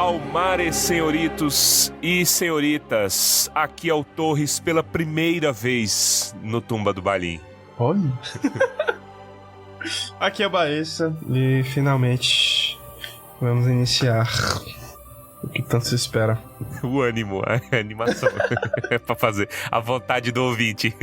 Calmares, senhoritos e senhoritas. Aqui é o Torres pela primeira vez no Tumba do Balim. Olha. Aqui é a Baessa e finalmente vamos iniciar o que tanto se espera. O ânimo, a animação é pra fazer a vontade do ouvinte.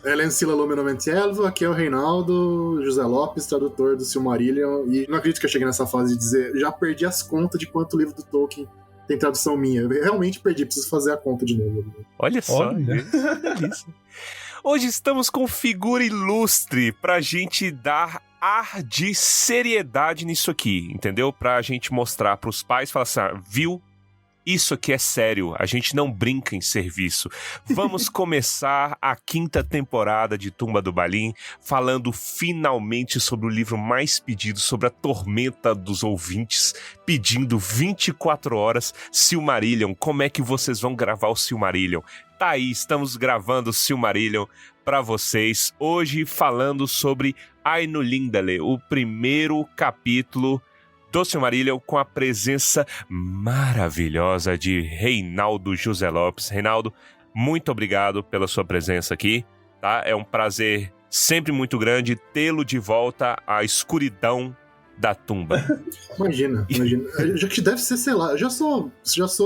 Elencila Lume Noventielvo, aqui é o Reinaldo José Lopes, tradutor do Silmarillion, e não acredito que eu cheguei nessa fase de dizer, já perdi as contas de quanto livro do Tolkien tem tradução minha. Eu realmente perdi, preciso fazer a conta de novo. Olha só, isso. Hoje estamos com figura ilustre pra gente dar ar de seriedade nisso aqui, entendeu? Pra gente mostrar pros pais, falar assim, viu? Isso aqui é sério, a gente não brinca em serviço. Vamos começar a 5ª temporada de Tumba do Balim, falando finalmente sobre o livro mais pedido, sobre a tormenta dos ouvintes, pedindo 24 horas Silmarillion. Como é que vocês vão gravar o Silmarillion? Tá aí, estamos gravando o Silmarillion para vocês, hoje falando sobre Ainulindale, o primeiro capítulo do Silmarillion, com a presença maravilhosa de Reinaldo José Lopes. Reinaldo, muito obrigado pela sua presença aqui, tá? É um prazer sempre muito grande tê-lo de volta à escuridão da tumba. Imagina. Já que deve ser, sei lá, já sou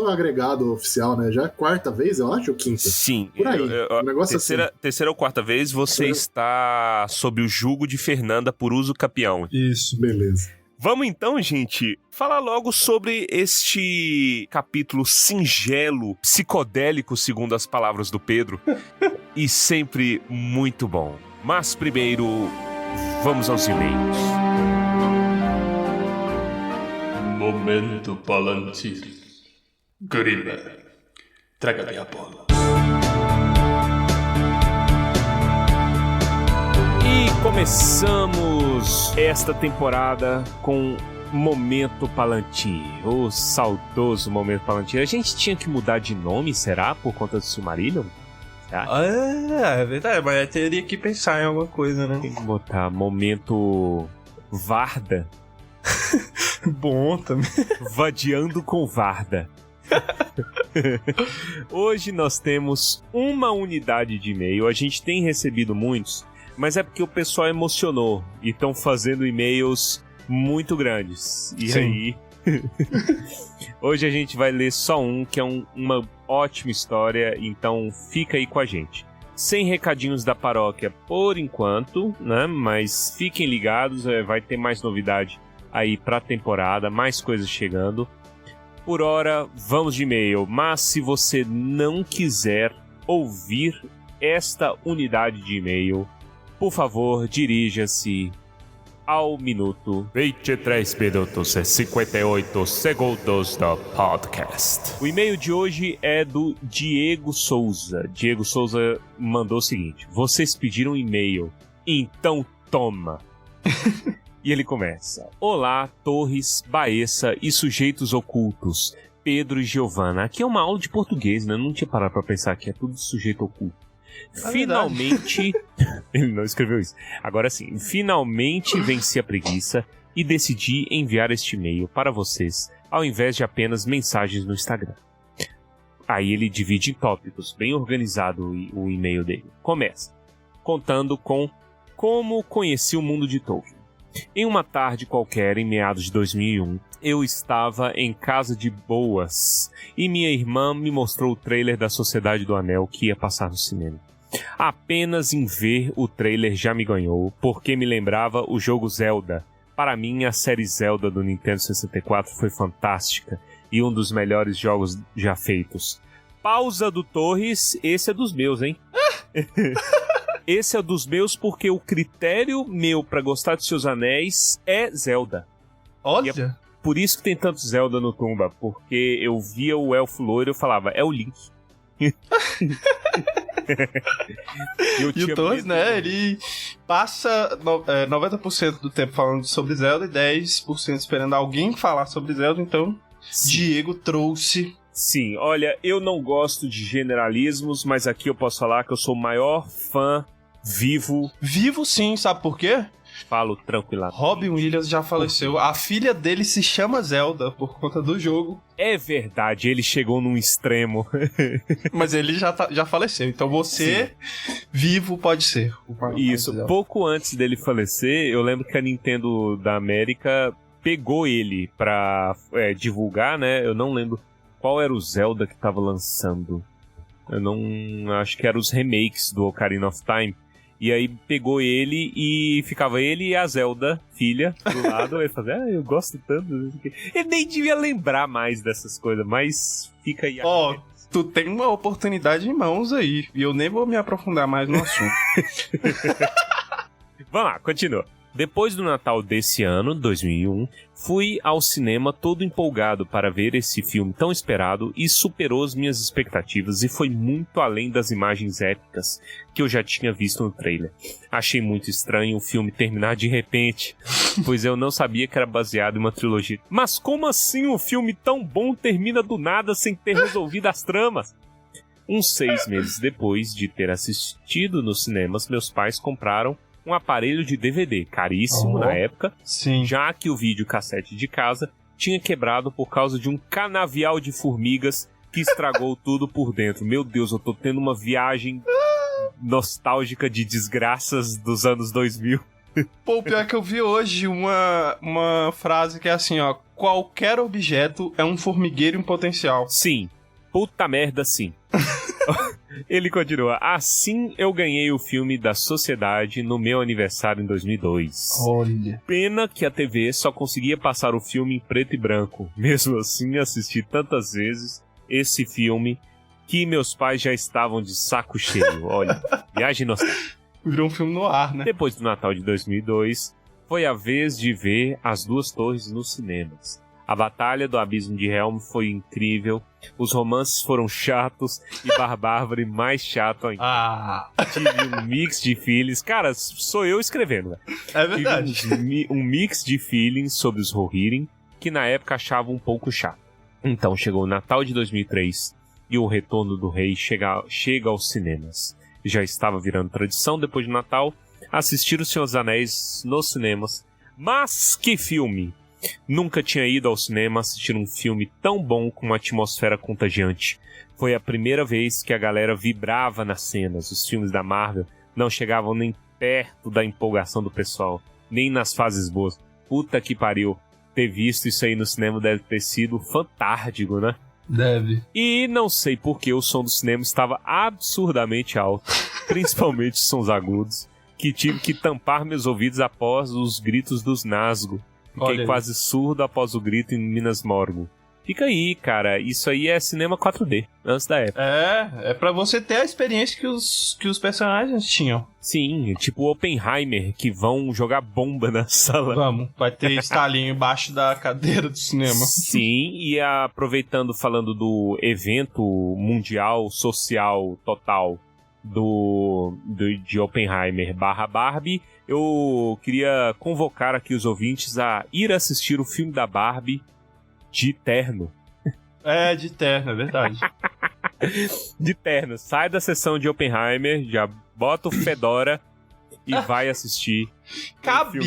agregado oficial, né? Já é 4ª vez, eu acho, ou 5ª? Sim. Por aí, um negócio terceira ou 4ª vez, você está sob o jugo de Fernanda por uso capião. Isso, beleza. Vamos então, gente, falar logo sobre este capítulo singelo, psicodélico, segundo as palavras do Pedro, e sempre muito bom. Mas primeiro, vamos aos e-mails. Momento Palantir. Grima, traga-me a bola. E começamos esta temporada com Momento Palantir, o saudoso Momento Palantir. A gente tinha que mudar de nome, será? Por conta do Silmarillion? É verdade, mas teria que pensar em alguma coisa, né? Tem que botar Momento Varda. Bom também. Vadiando com Varda. Hoje nós temos uma unidade de e-mail. A gente tem recebido muitos, mas é porque o pessoal emocionou e estão fazendo e-mails muito grandes. E sim. Aí... Hoje a gente vai ler só um, que é uma ótima história, então fica aí com a gente. Sem recadinhos da paróquia por enquanto, né? Mas fiquem ligados, vai ter mais novidade aí pra temporada, mais coisas chegando. Por hora, vamos de e-mail, mas se você não quiser ouvir esta unidade de e-mail, por favor, dirija-se ao minuto 23 minutos e 58 segundos do podcast. O e-mail de hoje é do Diego Souza. Diego Souza mandou o seguinte: vocês pediram e-mail, então toma. E ele começa: olá, Torres, Baessa e sujeitos ocultos, Pedro e Giovana. Aqui é uma aula de português, né? Não tinha parado pra pensar que é tudo sujeito oculto. Finalmente... Ele não escreveu isso. Agora sim, finalmente venci a preguiça e decidi enviar este e-mail para vocês, ao invés de apenas mensagens no Instagram. Aí ele divide em tópicos, bem organizado o e-mail dele. Começa contando com como conheci o mundo de Tolkien. Em uma tarde qualquer, em meados de 2001, eu estava em casa de boas e minha irmã me mostrou o trailer da Sociedade do Anel que ia passar no cinema. Apenas em ver o trailer já me ganhou, porque me lembrava o jogo Zelda. Para mim, a série Zelda do Nintendo 64 foi fantástica e um dos melhores jogos já feitos. Pausa do Torres, esse é dos meus, hein? Esse é dos meus porque o critério meu pra gostar de Seus Anéis é Zelda. Olha! E é por isso que tem tanto Zelda no Tumba, porque eu via o elfo loiro e eu falava, é o Link. E o Torres, né, ele passa 90% do tempo falando sobre Zelda e 10% esperando alguém falar sobre Zelda, então sim. Diego trouxe... Sim, olha, eu não gosto de generalismos, mas aqui eu posso falar que eu sou o maior fã vivo. Vivo sim, sabe por quê? Falo tranquilamente. Robin Williams já faleceu. A filha dele se chama Zelda por conta do jogo. É verdade, ele chegou num extremo. Mas ele já faleceu. Então você, vivo, pode ser. Isso, pouco antes dele falecer, eu lembro que a Nintendo da América pegou ele pra divulgar, né? Eu não lembro qual era o Zelda que tava lançando. Eu não... acho que eram os remakes do Ocarina of Time. E aí pegou ele e ficava ele e a Zelda, filha, do lado. Ele fazia, eu gosto tanto. Ele nem devia lembrar mais dessas coisas, mas fica aí. Ó, tu tem uma oportunidade em mãos aí. E eu nem vou me aprofundar mais no assunto. Vamos lá, continua. Depois do Natal desse ano, 2001, fui ao cinema todo empolgado para ver esse filme tão esperado e superou as minhas expectativas e foi muito além das imagens épicas que eu já tinha visto no trailer. Achei muito estranho o filme terminar de repente, pois eu não sabia que era baseado em uma trilogia. Mas como assim um filme tão bom termina do nada sem ter resolvido as tramas? Uns 6 meses depois de ter assistido nos cinemas, meus pais compraram um aparelho de DVD, caríssimo na época, já que o videocassete de casa tinha quebrado por causa de um canavial de formigas que estragou tudo por dentro. Meu Deus, eu tô tendo uma viagem nostálgica de desgraças dos anos 2000. Pô, pior que eu vi hoje uma frase que é assim, ó: qualquer objeto é um formigueiro em potencial. Sim, puta merda, sim. Ele continua: assim eu ganhei o filme da Sociedade no meu aniversário em 2002. Olha. Pena que a TV só conseguia passar o filme em preto e branco. Mesmo assim, assisti tantas vezes esse filme que meus pais já estavam de saco cheio. Olha, viagem nostálgica. Virou um filme no ar, né? Depois do Natal de 2002, foi a vez de ver As Duas Torres nos cinemas. A Batalha do Abismo de Helm foi incrível, os romances foram chatos e Barbárvore mais chato ainda. Tive um mix de feelings. Cara, sou eu escrevendo, velho. É verdade. Tive um mix de feelings sobre os Rohirrim, que na época achava um pouco chato. Então chegou o Natal de 2003 e o Retorno do Rei chega aos cinemas. Já estava virando tradição depois do Natal assistir O Senhor dos Anéis nos cinemas. Mas que filme! Nunca tinha ido ao cinema assistir um filme tão bom com uma atmosfera contagiante. Foi a primeira vez que a galera vibrava nas cenas. Os filmes da Marvel não chegavam nem perto da empolgação do pessoal, nem nas fases boas. Puta que pariu. Ter visto isso aí no cinema deve ter sido fantástico, né? Deve. E não sei por que o som do cinema estava absurdamente alto, principalmente sons agudos, que tive que tampar meus ouvidos após os gritos dos Nazgûl. Fiquei quase surdo após o grito em Minas Morgul. Fica aí, cara. Isso aí é cinema 4D, antes da época. É pra você ter a experiência que os personagens tinham. Sim, tipo Oppenheimer, que vão jogar bomba na sala. Vamos, vai ter estalinho embaixo da cadeira do cinema. Sim, e aproveitando, falando do evento mundial, social, total de Oppenheimer / Barbie, eu queria convocar aqui os ouvintes a ir assistir o filme da Barbie de terno. De terno, é verdade. De terno. Sai da sessão de Oppenheimer, já bota o fedora e vai assistir. Cabe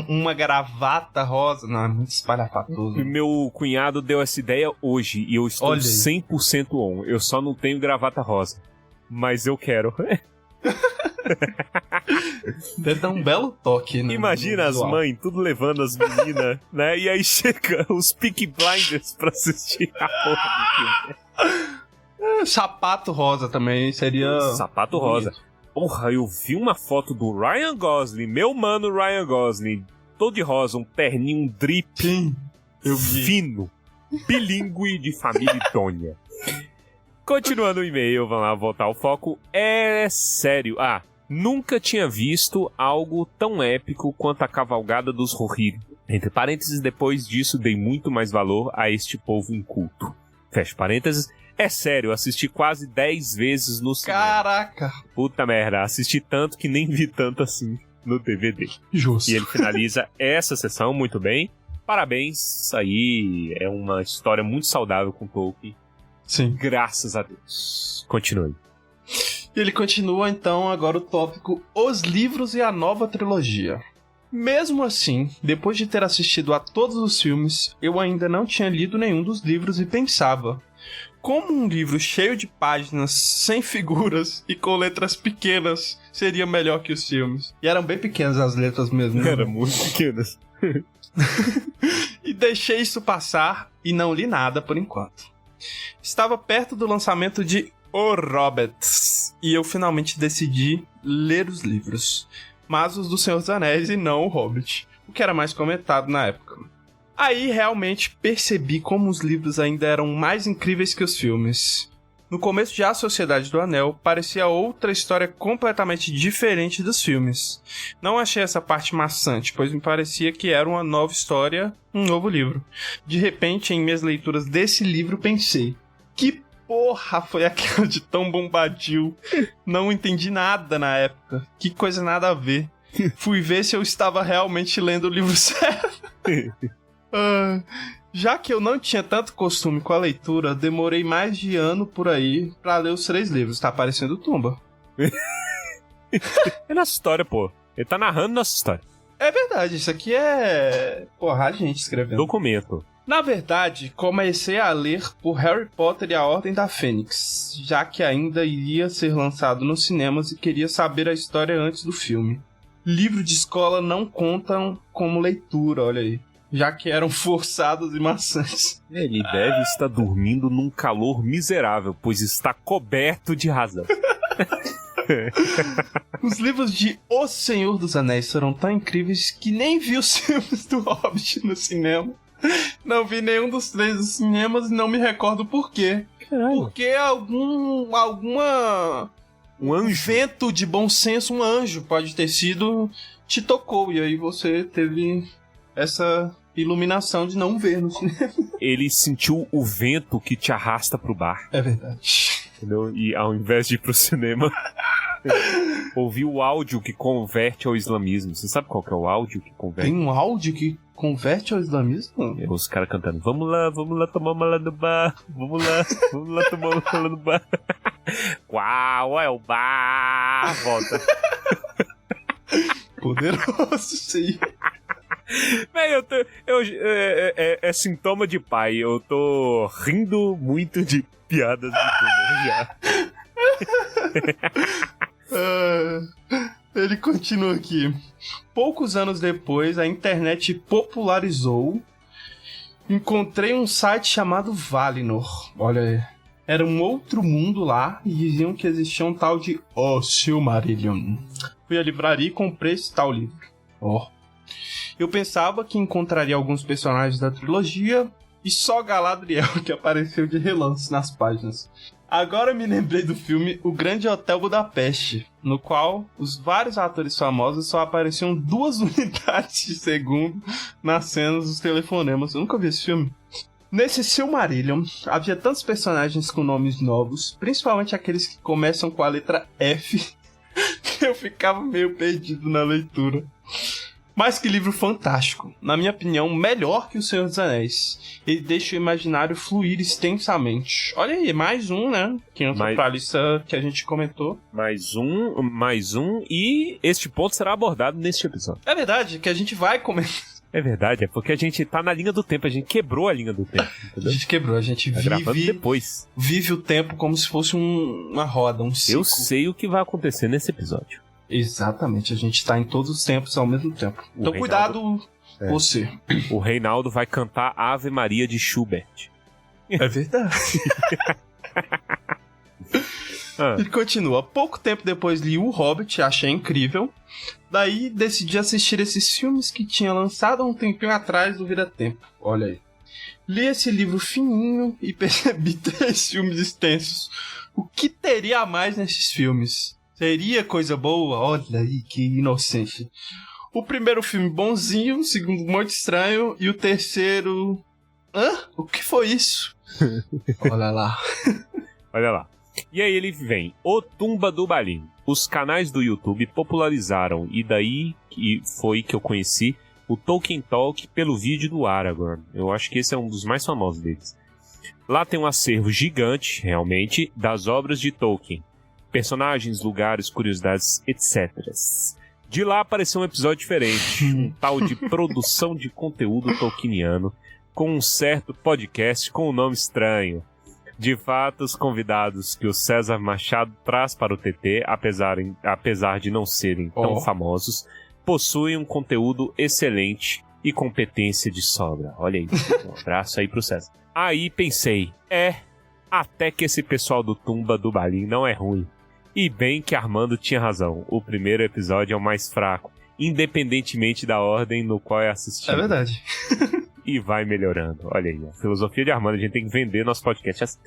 uma gravata rosa. Não, muito espalhafatoso. Meu cunhado deu essa ideia hoje e eu estou 100% on. Eu só não tenho gravata rosa. Mas eu quero. Deve dar um belo toque, né? Imagina as mães tudo levando as meninas, né? E aí chega os Peaky Blinders pra assistir a porra do filme. Sapato rosa também seria... Sapato rosa. Porra, eu vi uma foto do Ryan Gosling, meu mano Ryan Gosling, todo de rosa, um terninho, um drip. Sim, eu vi. Fino, bilíngue de família idônea. Continuando o e-mail, vamos lá, voltar ao foco. É sério. Nunca tinha visto algo tão épico quanto a cavalgada dos Rohirrim. Entre parênteses, depois disso dei muito mais valor a este povo inculto. Fecha parênteses. É sério, assisti quase 10 vezes no cinema. Caraca! Puta merda, assisti tanto que nem vi tanto assim no DVD. Justo. E ele finaliza essa sessão muito bem. Parabéns, isso aí é uma história muito saudável com Tolkien. Sim. Graças a Deus. Continue. E ele continua, então, agora o tópico: os livros e a nova trilogia. Mesmo assim, depois de ter assistido a todos os filmes, eu ainda não tinha lido nenhum dos livros e pensava: como um livro cheio de páginas, sem figuras e com letras pequenas seria melhor que os filmes? E eram bem pequenas as letras mesmo. Eram muito pequenas. E deixei isso passar e não li nada por enquanto. Estava perto do lançamento de O Hobbit e eu finalmente decidi ler os livros, mas os do Senhor dos Anéis e não o Hobbit, o que era mais comentado na época. Aí realmente percebi como os livros ainda eram mais incríveis que os filmes. No começo de A Sociedade do Anel, parecia outra história completamente diferente dos filmes. Não achei essa parte maçante, pois me parecia que era uma nova história, um novo livro. De repente, em minhas leituras desse livro, pensei: que porra foi aquela de Tom Bombadil? Não entendi nada na época. Que coisa nada a ver. Fui ver se eu estava realmente lendo o livro certo. Já que eu não tinha tanto costume com a leitura, demorei mais de ano por aí pra ler os 3 livros. Tá parecendo Tumba. É nossa história, pô. Ele tá narrando nossa história. É verdade, isso aqui é... porra, a gente escrevendo. Documento. Na verdade, comecei a ler por Harry Potter e a Ordem da Fênix, já que ainda iria ser lançado nos cinemas e queria saber a história antes do filme. Livro de escola não contam como leitura, olha aí, já que eram forçados e maçantes. Ele deve estar dormindo num calor miserável, pois está coberto de razão. Os livros de O Senhor dos Anéis foram tão incríveis que nem vi os filmes do Hobbit no cinema. Não vi nenhum dos 3 dos cinemas e não me recordo por quê. Caralho. Porque alguma... Um anjo. vento de bom senso, um anjo pode ter sido, te tocou. E aí você teve essa iluminação de não ver no cinema. Ele sentiu o vento que te arrasta pro bar. É verdade. Entendeu? E ao invés de ir pro cinema, ouviu o áudio que converte ao islamismo. Você sabe qual que é o áudio que converte? Tem um áudio que converte ao islamismo? É, os caras cantando: vamos lá tomar uma lá no bar. Vamos lá tomar uma lá no bar. Qual é o bar? Volta. Poderoso, sim. Véi, é sintoma de pai. Eu tô rindo muito de piadas de boomer já. Ele continua aqui. Poucos anos depois, a internet popularizou. Encontrei um site chamado Valinor. Olha aí. Era um outro mundo lá e diziam que existia um tal de O Silmarillion. Fui à livraria e comprei esse tal livro. Eu pensava que encontraria alguns personagens da trilogia e só Galadriel que apareceu de relance nas páginas. Agora me lembrei do filme O Grande Hotel Budapeste, no qual os vários atores famosos só apareciam 2 unidades de segundo nas cenas dos telefonemas. Eu nunca vi esse filme. Nesse Silmarillion, havia tantos personagens com nomes novos, principalmente aqueles que começam com a letra F, que eu ficava meio perdido na leitura. Mas que livro fantástico. Na minha opinião, melhor que O Senhor dos Anéis. Ele deixa o imaginário fluir extensamente. Olha aí, mais um, né? Que entra pra lista que a gente comentou. Mais um. E este ponto será abordado neste episódio. É verdade, que a gente vai comentar. É verdade, é porque a gente tá na linha do tempo. A gente quebrou a linha do tempo, entendeu? A gente quebrou, a gente gravando depois. Vive o tempo como se fosse uma roda, um ciclo. Eu sei o que vai acontecer nesse episódio. Exatamente, a gente tá em todos os tempos ao mesmo tempo. Então cuidado, você. O Reinaldo vai cantar Ave Maria de Schubert. É verdade. Ele continua. Pouco tempo depois li O Hobbit, achei incrível. Daí decidi assistir esses filmes que tinha lançado há um tempinho atrás do Vira-Tempo. Olha aí. Li esse livro fininho e percebi 3 filmes extensos. O que teria a mais nesses filmes? Seria coisa boa? Olha aí, que inocente. O primeiro filme bonzinho, o segundo muito estranho e o terceiro... O que foi isso? Olha lá. Olha lá. E aí ele vem, O Tumba do Balim. Os canais do YouTube popularizaram, e daí que foi que eu conheci o Tolkien Talk pelo vídeo do Aragorn. Eu acho que esse é um dos mais famosos deles. Lá tem um acervo gigante, realmente, das obras de Tolkien. Personagens, lugares, curiosidades, etc. De lá apareceu um episódio diferente, um tal de produção de conteúdo tolkieniano, com um certo podcast com um nome estranho. De fato, os convidados que o César Machado traz para o TT, apesar de não serem tão famosos, possuem um conteúdo excelente e competência de sobra. Olha aí, um abraço aí pro César. Aí pensei, até que esse pessoal do Tumba do Balim não é ruim. E bem que Armando tinha razão, o primeiro episódio é o mais fraco, independentemente da ordem no qual é assistido. É verdade. E vai melhorando. Olha aí, a filosofia de Armando, a gente tem que vender nosso podcast.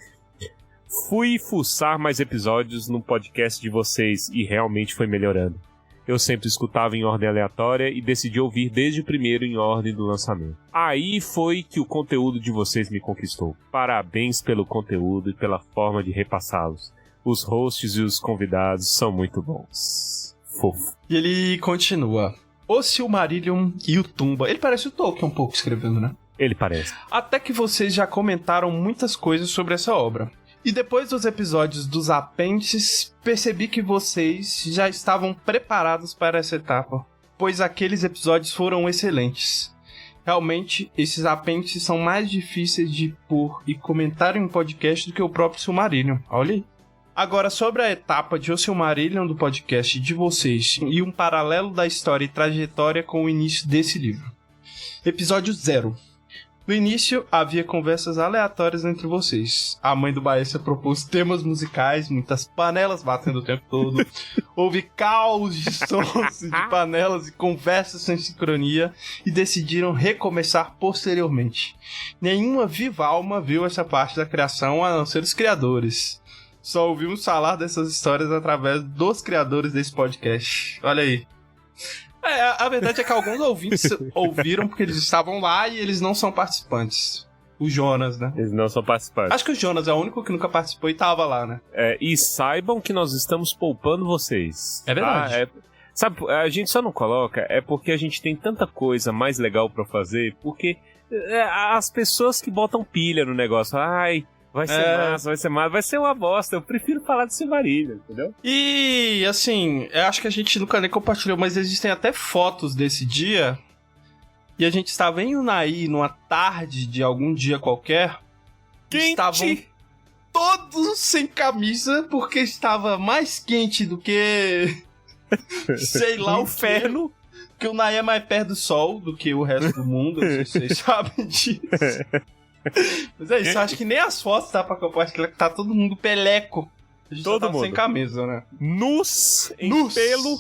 Fui fuçar mais episódios no podcast de vocês e realmente foi melhorando. Eu sempre escutava em ordem aleatória e decidi ouvir desde o primeiro em ordem do lançamento. Aí foi que o conteúdo de vocês me conquistou. Parabéns pelo conteúdo e pela forma de repassá-los. Os hosts e os convidados são muito bons. Fofo. E ele continua. O Silmarillion e o Tumba. Ele parece o Tolkien um pouco escrevendo, né? Ele parece. Até que vocês já comentaram muitas coisas sobre essa obra. E depois dos episódios dos apêndices, percebi que vocês já estavam preparados para essa etapa, pois aqueles episódios foram excelentes. Realmente, esses apêndices são mais difíceis de pôr e comentar em um podcast do que o próprio Silmarillion. Olha aí. Agora, sobre a etapa de O Silmarillion do podcast de vocês e um paralelo da história e trajetória com o início desse livro. Episódio 0. No início, havia conversas aleatórias entre vocês. A mãe do Baessa propôs temas musicais, muitas panelas batendo o tempo todo. Houve caos de sons de panelas e conversas sem sincronia e decidiram recomeçar posteriormente. Nenhuma viva alma viu essa parte da criação a não ser os criadores. Só ouvimos falar dessas histórias através dos criadores desse podcast. Olha aí. A verdade é que alguns ouvintes ouviram porque eles estavam lá e eles não são participantes. O Jonas, né? Eles não são participantes. Acho que o Jonas é o único que nunca participou e tava lá, né? E saibam que nós estamos poupando vocês. É verdade. Tá? Sabe, a gente só não coloca, porque a gente tem tanta coisa mais legal pra fazer, porque as pessoas que botam pilha no negócio, vai ser massa, vai ser uma bosta. Eu prefiro falar de Silmarillion, entendeu? E, assim, eu acho que a gente nunca nem compartilhou, mas existem até fotos desse dia. E a gente estava em Unai, numa tarde de algum dia qualquer. Quente! Estavam todos sem camisa, porque estava mais quente do que... sei lá, o inferno. Porque o Unai é mais perto do sol do que o resto do mundo, não sei se vocês sabem disso. Mas é isso, eu acho que nem as fotos dá pra compartilhar, que tá todo mundo peleco. A gente todo mundo sem camisa, né? Nus, em pelo.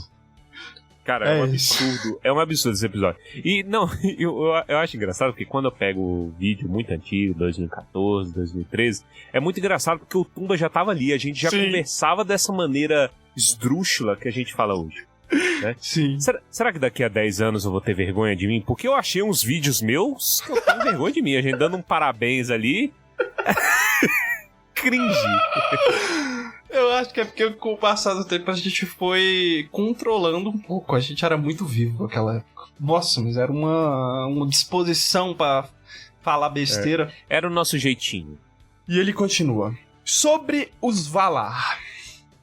Cara, é um absurdo. É um absurdo esse episódio. E, não, eu acho engraçado porque quando eu pego o vídeo muito antigo, 2014, 2013, é muito engraçado porque o Tumba já tava ali, a gente já conversava dessa maneira esdrúxula que a gente fala hoje. Né? Sim. Será que daqui a 10 anos eu vou ter vergonha de mim? Porque eu achei uns vídeos meus que eu tenho vergonha de mim. A gente dando um parabéns ali. Cringe. Eu acho que é porque com o passar do tempo a gente foi controlando um pouco. A gente era muito vivo naquela época. Nossa, mas era uma disposição pra falar besteira. Era o nosso jeitinho. E ele continua. Sobre os Valar.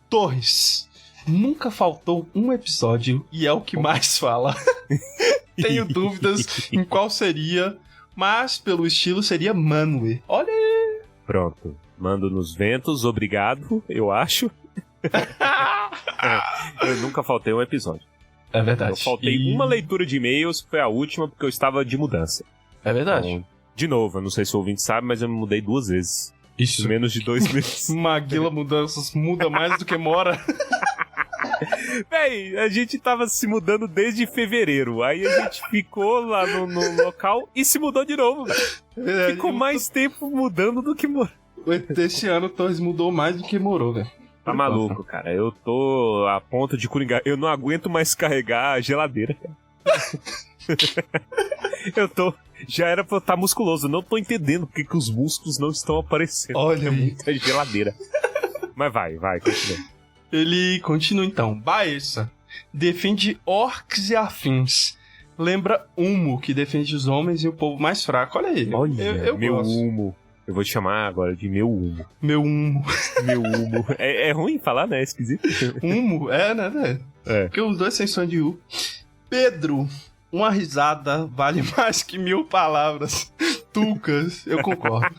Torres. Nunca faltou um episódio e é o que mais fala. Tenho dúvidas em qual seria, mas pelo estilo seria Manwë. Olha aí! Pronto. Mando nos ventos, obrigado, eu acho. Eu nunca faltei um episódio. É verdade. Eu faltei uma leitura de e-mails, foi a última, porque eu estava de mudança. É verdade. Então, de novo, eu não sei se o ouvinte sabe, mas eu me mudei 2 vezes. Isso. Em menos de 2 meses. Maguila Mudanças muda mais do que mora. Véi, a gente tava se mudando desde fevereiro. Aí a gente ficou lá no local e se mudou de novo, velho. Ficou mais tempo mudando do que morando. Esse ano o Torres mudou mais do que morou, velho. Tá maluco, cara. Eu tô a ponto de coringar. Eu não aguento mais carregar a geladeira, cara. Já era pra eu estar musculoso. Não tô entendendo porque que os músculos não estão aparecendo. Olha, é muita geladeira. Mas vai, continua. Ele continua então. Baessa defende orcs e afins. Lembra Humo, que defende os homens e o povo mais fraco. Olha aí. Olha, eu meu gosto. Humo. Eu vou te chamar agora de meu Humo. Meu Humo. Meu Humo. É ruim falar, né? É esquisito. Humo? É, né, velho? Porque os dois sem som de U. Pedro, uma risada vale mais que 1000 palavras. Tucas, eu concordo.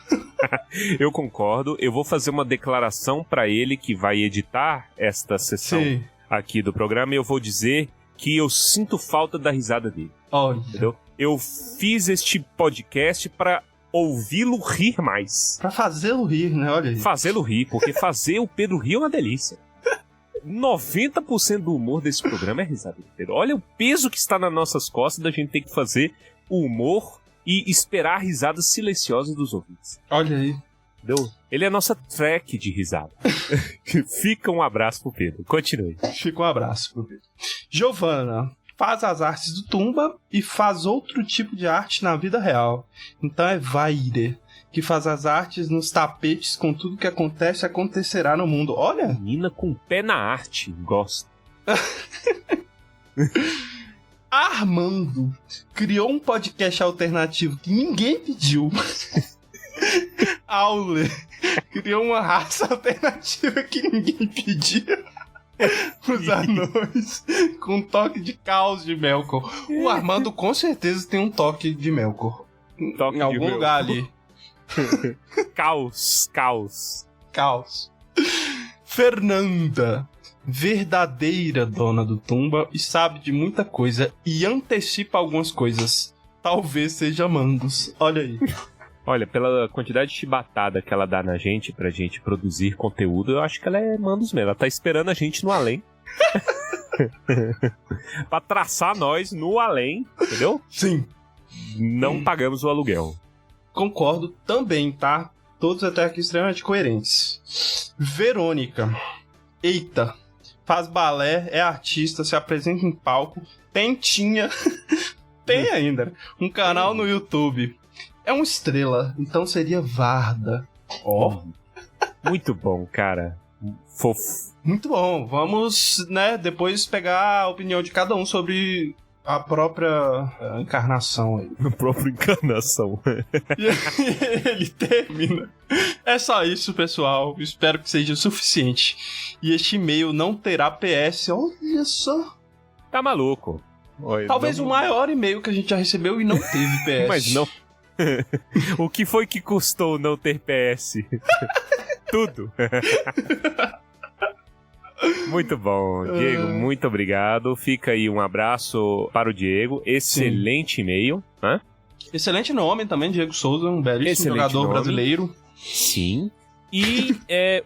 Eu concordo. Eu vou fazer uma declaração pra ele que vai editar esta sessão aqui do programa e eu vou dizer que eu sinto falta da risada dele. Olha. Entendeu? Eu fiz este podcast pra ouvi-lo rir mais. Pra fazê-lo rir, né? Olha aí. Fazê-lo rir, porque fazer o Pedro rir é uma delícia. 90% do humor desse programa é risada do Pedro. Olha o peso que está nas nossas costas da gente ter que fazer o humor e esperar risadas silenciosas dos ouvintes. Olha aí. Entendeu? Ele é a nossa track de risada. Fica um abraço pro Pedro. Continue. Fica um abraço pro Pedro. Giovana faz as artes do Tumba e faz outro tipo de arte na vida real. Então é Vaire, que faz as artes nos tapetes com tudo que acontece e acontecerá no mundo. Olha! Menina com pé na arte. Gosto. Armando criou um podcast alternativo que ninguém pediu. Aule criou uma raça alternativa que ninguém pediu. Os anões com um toque de caos de Melkor. O Armando com certeza tem um toque de Melkor. Toque em algum de lugar Melkor. ali. Caos. Fernanda, verdadeira dona do Tumba e sabe de muita coisa e antecipa algumas coisas. Talvez seja Mandos. Olha aí. Olha, pela quantidade de chibatada que ela dá na gente pra gente produzir conteúdo, eu acho que ela é Mandos mesmo. Ela tá esperando a gente no além. Pra traçar nós no além, entendeu? Sim. Não pagamos o aluguel. Concordo também, tá? Todos até aqui extremamente coerentes. Verônica. Eita. Faz balé, é artista, se apresenta em palco, tem ainda um canal no YouTube. É uma estrela, então seria Varda. Ó. Muito bom, cara. Fofo. Muito bom. Vamos, né, depois pegar a opinião de cada um sobre a própria encarnação aí. A própria encarnação. E ele termina. É só isso, pessoal. Espero que seja o suficiente. E este e-mail não terá PS. Olha só. Tá maluco. Oi, Talvez não... o maior e-mail que a gente já recebeu e não teve PS. Mas não. O que foi que custou não ter PS? Tudo. Muito bom, Diego, muito obrigado. Fica aí um abraço para o Diego. Excelente e-mail, né? Excelente nome também, Diego Souza, um belíssimo Excelente jogador nome. brasileiro. Sim. E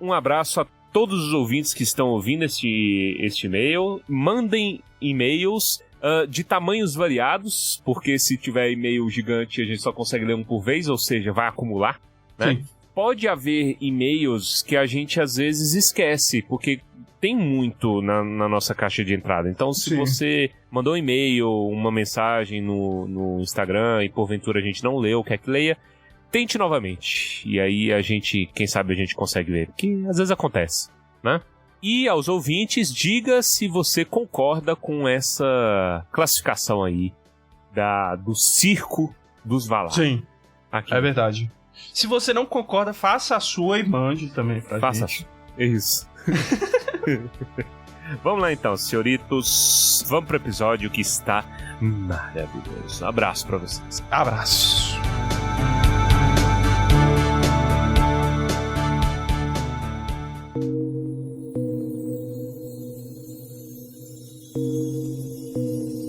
um abraço a todos os ouvintes que estão ouvindo este e-mail. Mandem e-mails de tamanhos variados, porque se tiver e-mail gigante a gente só consegue ler um por vez, ou seja, vai acumular, né? Sim. Pode haver e-mails que a gente às vezes esquece, porque tem muito na nossa caixa de entrada. Então, se Sim. você mandou um e-mail, uma mensagem no Instagram e porventura a gente não leu, quer que leia, tente novamente. E aí a gente, quem sabe a gente consegue ler, porque às vezes acontece, né? E aos ouvintes, diga se você concorda com essa classificação aí do circo dos Valar. Sim, Aqui. é verdade. Se você não concorda, faça a sua e mande também pra Faça. gente. Isso. Vamos lá então, senhoritos. Vamos pro episódio que está maravilhoso. Um abraço pra vocês. Abraço.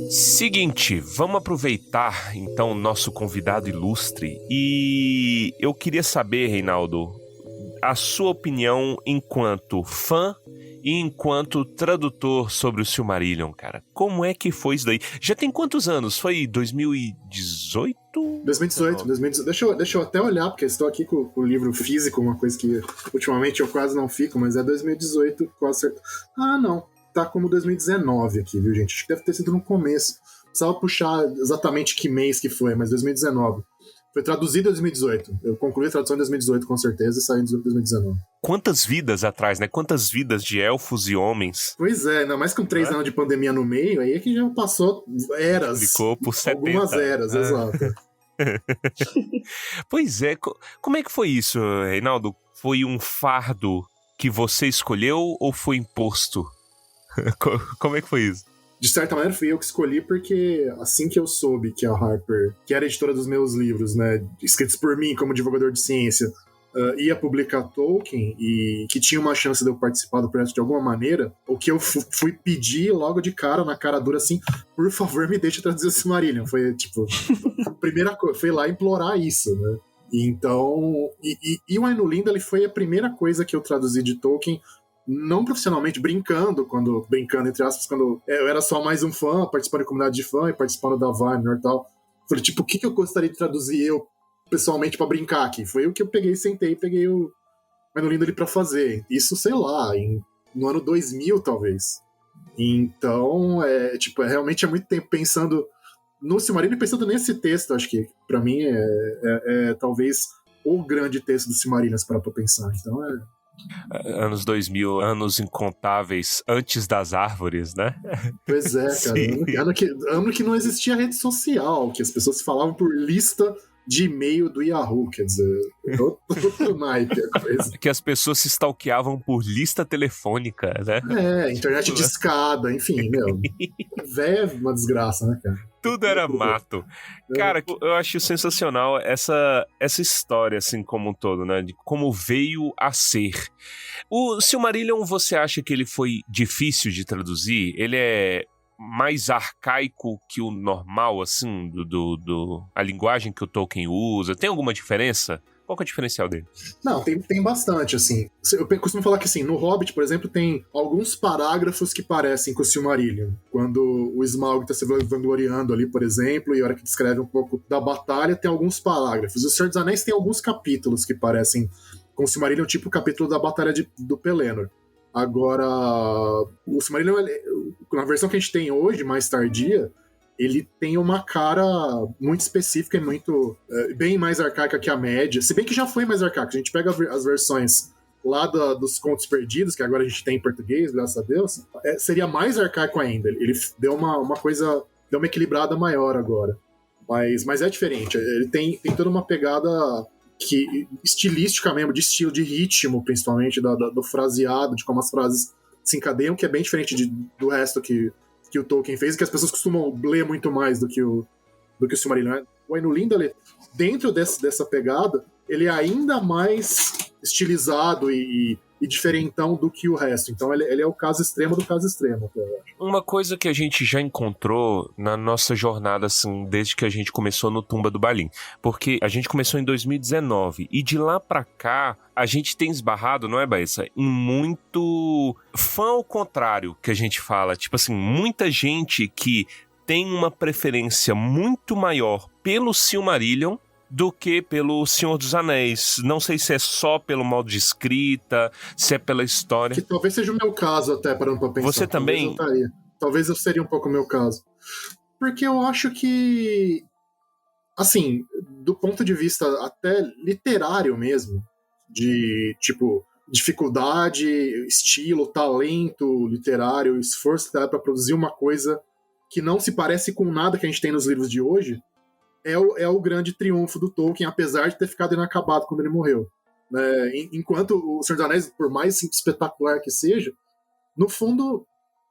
Seguinte, vamos aproveitar então o nosso convidado ilustre e eu queria saber, Reinaldo, a sua opinião enquanto fã e enquanto tradutor sobre o Silmarillion, cara. Como é que foi isso daí? Já tem quantos anos? Foi 2018? 2018. Deixa eu até olhar, porque estou aqui com o livro físico, uma coisa que ultimamente eu quase não fico, mas é 2018, quase certo. Ah, não. Tá como 2019 aqui, viu, gente? Acho que deve ter sido no começo. Precisava puxar exatamente que mês que foi, mas 2019. Foi traduzido em 2018. Eu concluí a tradução em 2018, com certeza, e saí em 2019. Quantas vidas atrás, né? Quantas vidas de elfos e homens. Pois é, ainda mais com 3 anos de pandemia no meio, aí é que já passou eras. Ficou por 70. Algumas eras, exato. Pois é, como é que foi isso, Reinaldo? Foi um fardo que você escolheu ou foi imposto? Como é que foi isso? De certa maneira, fui eu que escolhi, porque assim que eu soube que a Harper, que era editora dos meus livros, né, escritos por mim como divulgador de ciência, ia publicar Tolkien e que tinha uma chance de eu participar do projeto de alguma maneira, o que eu fui pedir logo de cara, na cara dura, assim, por favor, me deixe traduzir o Silmarillion. Foi, tipo, a primeira coisa, foi lá implorar isso, né? Então, e o Ainulinda, ele foi a primeira coisa que eu traduzi de Tolkien, não profissionalmente, brincando entre aspas, quando eu era só mais um fã, participando da comunidade de fã e participando da Valinor e tal. Falei, tipo, o que eu gostaria de traduzir eu pessoalmente pra brincar aqui? Foi o que eu peguei o Ainulinda ali pra fazer. Isso, sei lá, no ano 2000, talvez. Então, realmente é muito tempo pensando no Silmarillion e pensando nesse texto. Acho que, pra mim, é talvez o grande texto do Silmarillion, se parar pra pensar. Então, Anos 2000, anos incontáveis antes das árvores, né? Pois é, cara. Ano que não existia rede social, que as pessoas falavam por lista de e-mail do Yahoo, quer dizer, outro naipe a coisa. Que as pessoas se stalkeavam por lista telefônica, né? Internet de escada, enfim, velho, uma desgraça, né, cara? Tudo era mato. Cara, eu acho sensacional essa história, assim, como um todo, né? De como veio a ser. O Silmarillion, você acha que ele foi difícil de traduzir? Ele é mais arcaico que o normal, assim, a linguagem que o Tolkien usa? Tem alguma diferença? Qual que é o diferencial dele? Não, tem bastante, assim. Eu costumo falar que, assim, no Hobbit, por exemplo, tem alguns parágrafos que parecem com o Silmarillion. Quando o Smaug tá se vangloriando ali, por exemplo, e a hora que descreve um pouco da batalha, tem alguns parágrafos. O Senhor dos Anéis tem alguns capítulos que parecem com o Silmarillion, tipo o capítulo da batalha do Pelennor. Agora, o Silmarillion, na versão que a gente tem hoje, mais tardia, ele tem uma cara muito específica e muito bem mais arcaica que a média, se bem que já foi mais arcaica. A gente pega as versões lá dos Contos Perdidos, que agora a gente tem em português, graças a Deus, seria mais arcaico ainda. Ele deu uma coisa, deu uma equilibrada maior agora. Mas é diferente. Ele tem toda uma pegada que estilística mesmo, de estilo, de ritmo, principalmente, do fraseado, de como as frases se encadeiam, que é bem diferente do resto que o Tolkien fez, e que as pessoas costumam ler muito mais do que o Silmarillion. O Ainulinda, dentro dessa pegada, ele é ainda mais estilizado e diferentão do que o resto. Então ele é o caso extremo do caso extremo. Uma coisa que a gente já encontrou na nossa jornada, assim, desde que a gente começou no Tumba do Balim, porque a gente começou em 2019 e de lá pra cá a gente tem esbarrado, não é, Baessa, em muito fã ao contrário que a gente fala, tipo assim, muita gente que tem uma preferência muito maior pelo Silmarillion do que pelo Senhor dos Anéis. Não sei se é só pelo modo de escrita, se é pela história. Que talvez seja o meu caso, até, parando pra pensar. Você também? Talvez eu seria um pouco o meu caso. Porque eu acho que, assim, do ponto de vista até literário mesmo, de, tipo, dificuldade, estilo, talento literário, esforço literário pra produzir uma coisa que não se parece com nada que a gente tem nos livros de hoje, é o grande triunfo do Tolkien, apesar de ter ficado inacabado quando ele morreu. Enquanto o Senhor dos Anéis, por mais espetacular que seja, no fundo,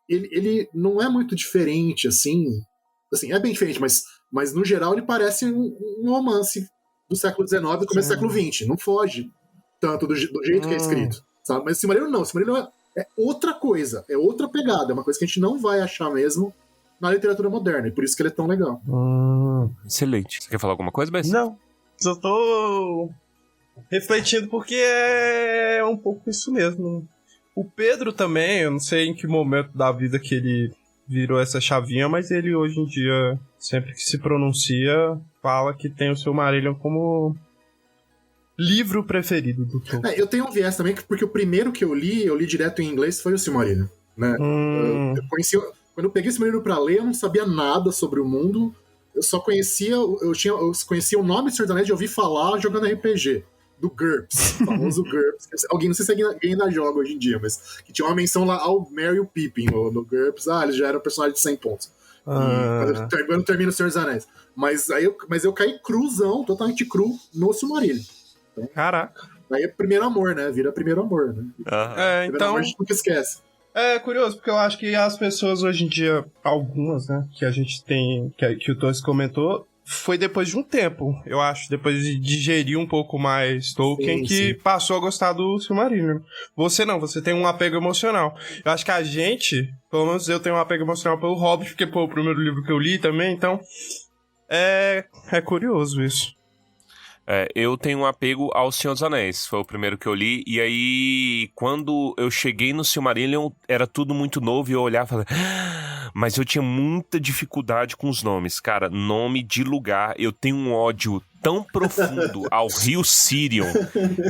ele não é muito diferente, assim, é bem diferente, mas no geral ele parece um romance do século XIX e começo do século XX, não foge tanto do jeito que é escrito, sabe? Mas o Silmarillion não, o Silmarillion é outra coisa, é outra pegada, é uma coisa que a gente não vai achar mesmo na literatura moderna, e por isso que ele é tão legal. Excelente. Você quer falar alguma coisa, Bess? Não, só tô refletindo porque é um pouco isso mesmo. O Pedro também, eu não sei em que momento da vida que ele virou essa chavinha, mas ele hoje em dia, sempre que se pronuncia, fala que tem o Silmarillion como livro preferido do Tolkien. Eu tenho um viés também, porque o primeiro que eu li direto em inglês, foi o Silmarillion, né? Eu conheci... Quando eu peguei esse livro pra ler, eu não sabia nada sobre o mundo. Eu só conhecia... Eu conhecia o nome do Senhor dos Anéis de ouvir falar jogando RPG. Do GURPS. O famoso GURPS. Não sei se alguém ainda joga hoje em dia, mas que tinha uma menção lá ao Merry e o Pippin no GURPS. Eles já eram personagens de 100 pontos. Quando termina o Senhor dos Anéis. Mas eu caí cruzão, totalmente cru, no Silmarillion. Então, caraca. Aí é primeiro amor, né? Vira primeiro amor, né? Então... Amor a gente nunca esquece. É curioso, porque eu acho que as pessoas hoje em dia, algumas, né, que a gente tem, que o Tossi comentou, foi depois de um tempo, eu acho, depois de digerir um pouco mais Tolkien, que passou a gostar do Silmarillion. Você não, você tem um apego emocional. Eu acho que a gente, pelo menos eu tenho um apego emocional pelo Hobbit, porque foi o primeiro livro que eu li também, então é curioso isso. Eu tenho um apego ao Senhor dos Anéis, foi o primeiro que eu li, e aí, quando eu cheguei no Silmarillion, era tudo muito novo, e eu olhava e falava, mas eu tinha muita dificuldade com os nomes, cara, nome de lugar, eu tenho um ódio tão profundo ao rio Sirion,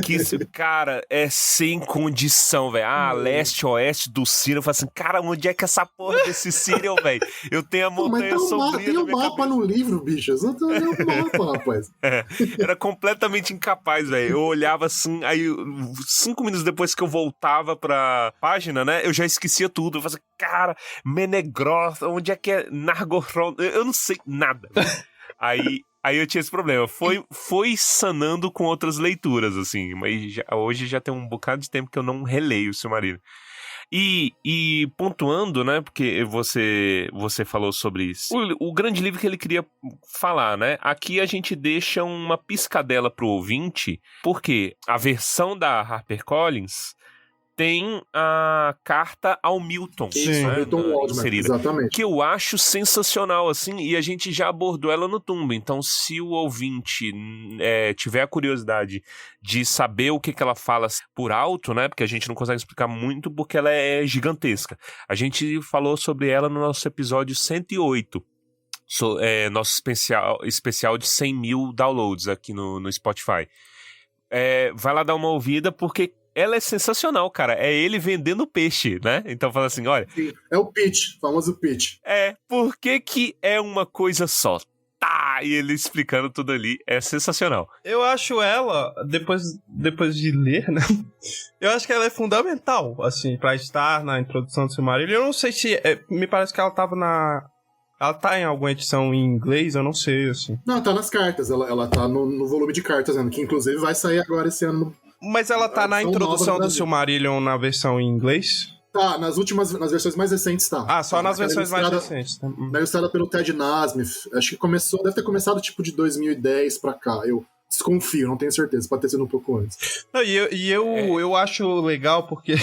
que, cara, é sem condição, velho. Leste, oeste do Sirion, eu falo assim, cara, onde é que é essa porra desse Sirion, velho? Eu tenho a montanha sombria. Tem um mapa no livro, bicho, eu só tô olhando o mapa, rapaz. Era completamente incapaz, velho. Eu olhava assim, aí 5 minutos depois que eu voltava pra página, né, eu já esquecia tudo. Eu falava assim, cara, Menegroth, onde é que é Nargothrond? Eu não sei nada. Aí eu tinha esse problema. Foi sanando com outras leituras, assim. Mas hoje já tem um bocado de tempo que eu não releio o Silmarillion. E pontuando, né? Porque você falou sobre isso. O grande livro que ele queria falar, né? Aqui a gente deixa uma piscadela pro ouvinte, porque a versão da HarperCollins tem a carta ao Milton. Sim, né, Milton Waldman, exatamente. Que eu acho sensacional, assim, e a gente já abordou ela no Tumba. Então, se o ouvinte tiver a curiosidade de saber o que ela fala por alto, né, porque a gente não consegue explicar muito, porque ela é gigantesca. A gente falou sobre ela no nosso episódio 108. Nosso especial de 100 mil downloads aqui no Spotify. Vai lá dar uma ouvida, porque ela é sensacional, cara. É ele vendendo peixe, né? Então fala assim, olha... Sim, é o pitch, o famoso pitch. Por que é uma coisa só? Tá! E ele explicando tudo ali. É sensacional. Eu acho ela, depois de ler, né? Eu acho que ela é fundamental, assim, pra estar na introdução do Silmarillion. Eu não sei se... me parece que ela tava Ela tá em alguma edição em inglês, eu não sei, assim. Não, tá nas cartas. Ela tá no volume de cartas, né? Que inclusive vai sair agora esse ano. Mas ela tá na introdução do Silmarillion na versão em inglês? Tá, nas versões mais recentes tá. Só nas versões mais recentes. Tá? Ilustrada pelo Ted Nasmith. Acho que deve ter começado tipo de 2010 pra cá. Eu desconfio, não tenho certeza. Pode ter sido um pouco antes. Não, eu acho legal porque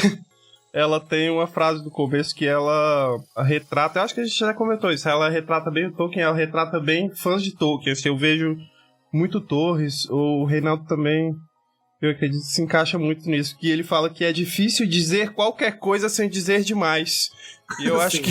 ela tem uma frase do começo que ela retrata... Eu acho que a gente já comentou isso. Ela retrata bem o Tolkien, ela retrata bem fãs de Tolkien. Assim, eu vejo muito Torres, o Reinaldo também... Eu acredito que se encaixa muito nisso, que ele fala que é difícil dizer qualquer coisa sem dizer demais. E eu acho que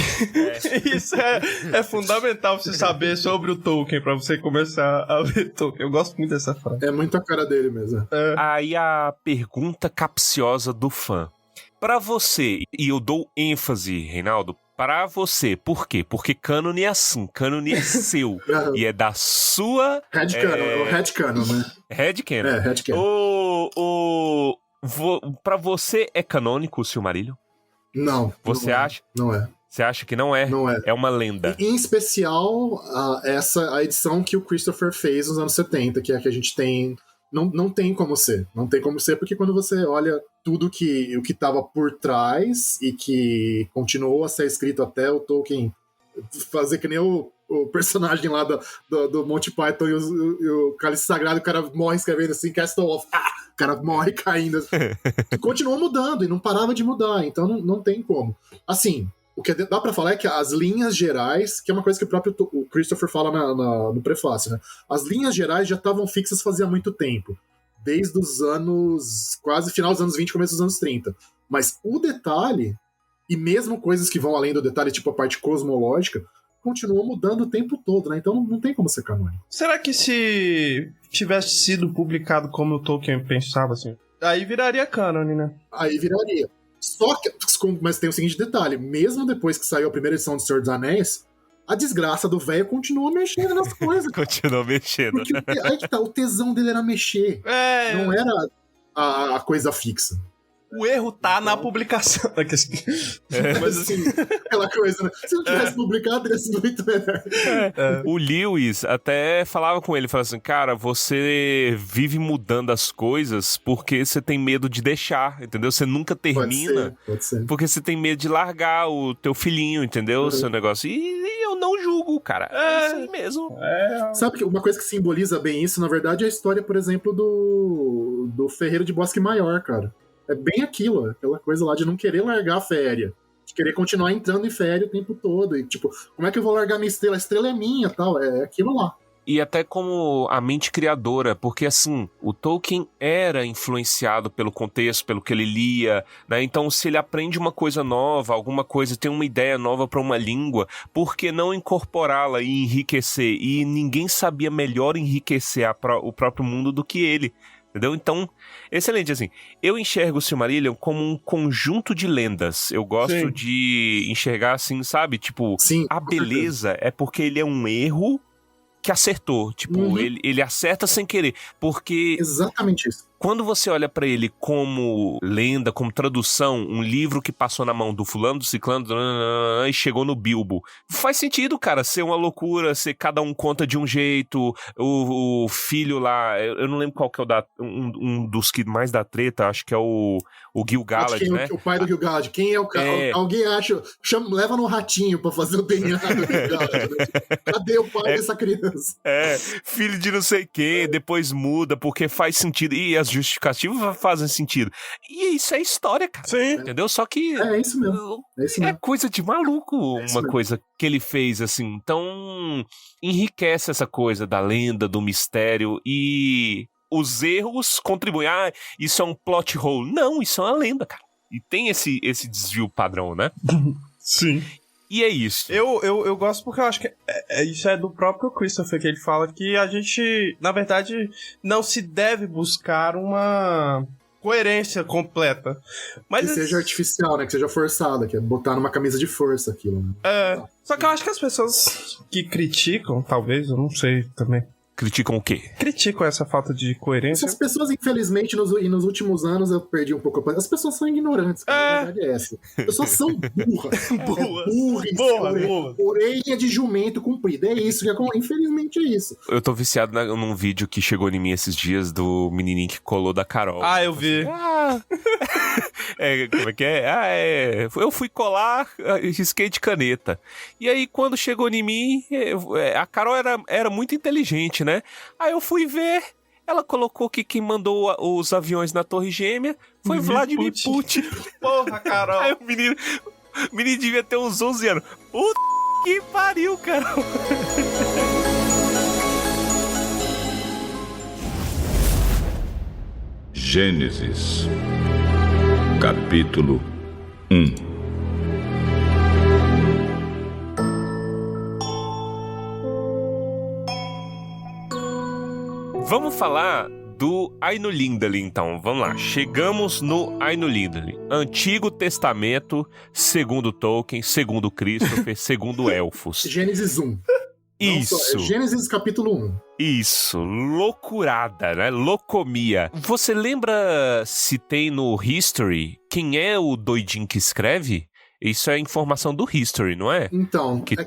isso é fundamental você saber sobre o Tolkien, pra você começar a ver Tolkien. Eu gosto muito dessa frase. É muito a cara dele mesmo. Aí a pergunta capciosa do fã. Pra você, e eu dou ênfase, Reinaldo, pra você, por quê? Porque cânone é assim, cânone é seu, e é da sua... Headcanon, é o headcanon, né? Headcanon? Headcanon. Pra você é canônico o Silmarillion? Não. Você não acha? Não é. Você acha que não é? Não é. É uma lenda. Em especial, a edição que o Christopher fez nos anos 70, que é a que a gente tem... Não tem como ser. Não tem como ser, porque quando você olha tudo o que estava por trás e que continuou a ser escrito até o Tolkien fazer que nem o personagem lá do Monty Python e o Cálice Sagrado, o cara morre escrevendo assim, Castle Off, o cara morre caindo. E continuou mudando, e não parava de mudar, então não tem como. Assim, o que dá pra falar é que as linhas gerais, que é uma coisa que o Christopher fala no prefácio, né? As linhas gerais já estavam fixas fazia muito tempo. Desde os anos... quase final dos anos 20, começo dos anos 30. Mas o detalhe, e mesmo coisas que vão além do detalhe, tipo a parte cosmológica, continuam mudando o tempo todo, né? Então não tem como ser canônico. Será que se tivesse sido publicado como o Tolkien pensava, assim, aí viraria cânone, né? Aí viraria. Só que, mas tem o seguinte detalhe, mesmo depois que saiu a primeira edição do Senhor dos Anéis, a desgraça do velho continua mexendo nas coisas. Continua mexendo. Porque aí que tá, o tesão dele era mexer. Não era a coisa fixa. O erro tá na publicação. Mas assim, aquela coisa, né? Se não tivesse publicado, teria sido muito melhor. O Lewis até falava com ele, falava assim, cara, você vive mudando as coisas porque você tem medo de deixar, entendeu? Você nunca termina Pode ser. porque você tem medo de largar o teu filhinho, entendeu? O seu negócio. E eu não julgo, cara. É isso aí mesmo. Sabe que uma coisa que simboliza bem isso, na verdade, é a história, por exemplo, do Ferreiro de Bosque Maior, cara. É bem aquilo, aquela coisa lá de não querer largar a féria. De querer continuar entrando em féria o tempo todo. E tipo, como é que eu vou largar minha estrela? A estrela é minha, tal. É aquilo lá. E até como a mente criadora, porque assim, o Tolkien era influenciado pelo contexto, pelo que ele lia, né? Então se ele aprende uma coisa nova, alguma coisa, tem uma ideia nova para uma língua, por que não incorporá-la e enriquecer? E ninguém sabia melhor enriquecer o próprio mundo do que ele. Entendeu? Então, excelente, assim. Eu enxergo o Silmarillion como um conjunto de lendas. Eu gosto de enxergar assim, sabe? Tipo, a beleza é porque ele é um erro que acertou. Tipo, ele acerta sem querer. Porque... Exatamente isso. Quando você olha pra ele como lenda, como tradução, um livro que passou na mão do fulano, do ciclano, e chegou no Bilbo, faz sentido, cara, ser uma loucura, ser cada um conta de um jeito, o filho lá, eu não lembro qual que é um dos que mais dá treta, acho que é o Gil-galad, né? O pai do Gil-galad. Quem é o cara? Alguém acha, leva no ratinho pra fazer o DNA do Gil-galad. Né? Cadê o pai dessa criança? Filho de não sei quem, depois muda, porque faz sentido, e as justificativas fazem sentido. E isso é história, cara. Sim. Entendeu? Só que... É isso mesmo. É coisa de maluco uma coisa que ele fez, assim. Então, enriquece essa coisa da lenda, do mistério e os erros contribuem. Isso é um plot hole. Não, isso é uma lenda, cara. E tem esse desvio padrão, né? Sim. E é isso. Eu gosto porque eu acho que isso é do próprio Christopher, que ele fala que a gente, na verdade, não se deve buscar uma coerência completa. Mas que seja artificial, né? Que seja forçada, que é botar numa camisa de força aquilo, né? Só que eu acho que as pessoas que criticam, talvez, eu não sei também. Criticam o quê? Criticam essa falta de coerência. As pessoas, infelizmente, nos últimos anos eu perdi um pouco. As pessoas são ignorantes, cara, a verdade é essa. As pessoas são burras. Burra. Orelha de jumento comprida. É isso que acontece. Infelizmente é isso. Eu tô viciado num vídeo que chegou em mim esses dias do menininho que colou da Carol. Eu vi. Como é que é? Eu fui colar, risquei de caneta. E aí, quando chegou em mim, a Carol era muito inteligente, né? Aí eu fui ver, ela colocou que quem mandou os aviões na Torre Gêmea foi Vladimir Putin. Porra, Carol. Aí o menino devia ter uns 11 anos. Puta que pariu, Carol. Gênesis, capítulo 1. Vamos falar do Ainulindalin, então. Vamos lá. Chegamos no Ainulindalin. Antigo Testamento, segundo Tolkien, segundo Christopher, segundo Elfos. Gênesis 1. Isso. Gênesis capítulo 1. Isso. Loucurada, né? Locomia. Você lembra se tem no History quem é o doidinho que escreve? Isso é informação do History, não é? Então, que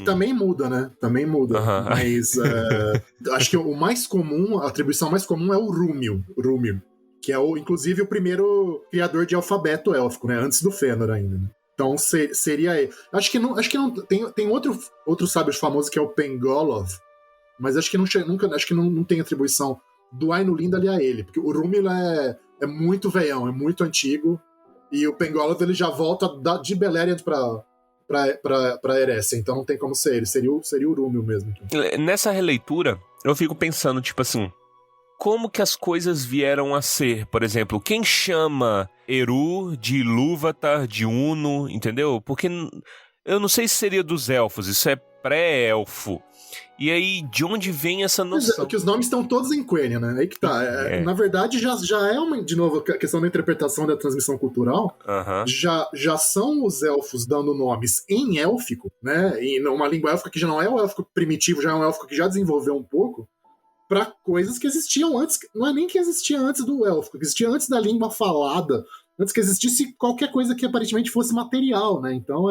também muda, né? Também muda. Mas acho que o mais comum, a atribuição mais comum é o Rúmil, que é inclusive o primeiro criador de alfabeto élfico, né? Antes do Fëanor ainda. Né? Então seria ele. Acho que não tem outro sábio famoso que é o Pengolov, mas acho que não tem atribuição do Ainulindalin a ele, porque o Rúmil é muito velhão, é muito antigo. E o Pengolov ele já volta de Beleriand pra Erécia, então não tem como ser ele, seria o Rúmil mesmo. Nessa releitura, eu fico pensando, tipo assim, como que as coisas vieram a ser? Por exemplo, quem chama Eru de Ilúvatar, de Uno, entendeu? Porque eu não sei se seria dos elfos, isso é pré-elfo. E aí, de onde vem essa noção? É que os nomes estão todos em Quenya, né? Aí que tá. Na verdade, já é de novo, a questão da interpretação da transmissão cultural. Já são os elfos dando nomes em élfico, né? Em uma língua élfica que já não é o élfico primitivo, já é um élfico que já desenvolveu um pouco, para coisas que existiam antes. Não é nem que existia antes do élfico, que existia antes da língua falada antes que existisse qualquer coisa que aparentemente fosse material, né? Então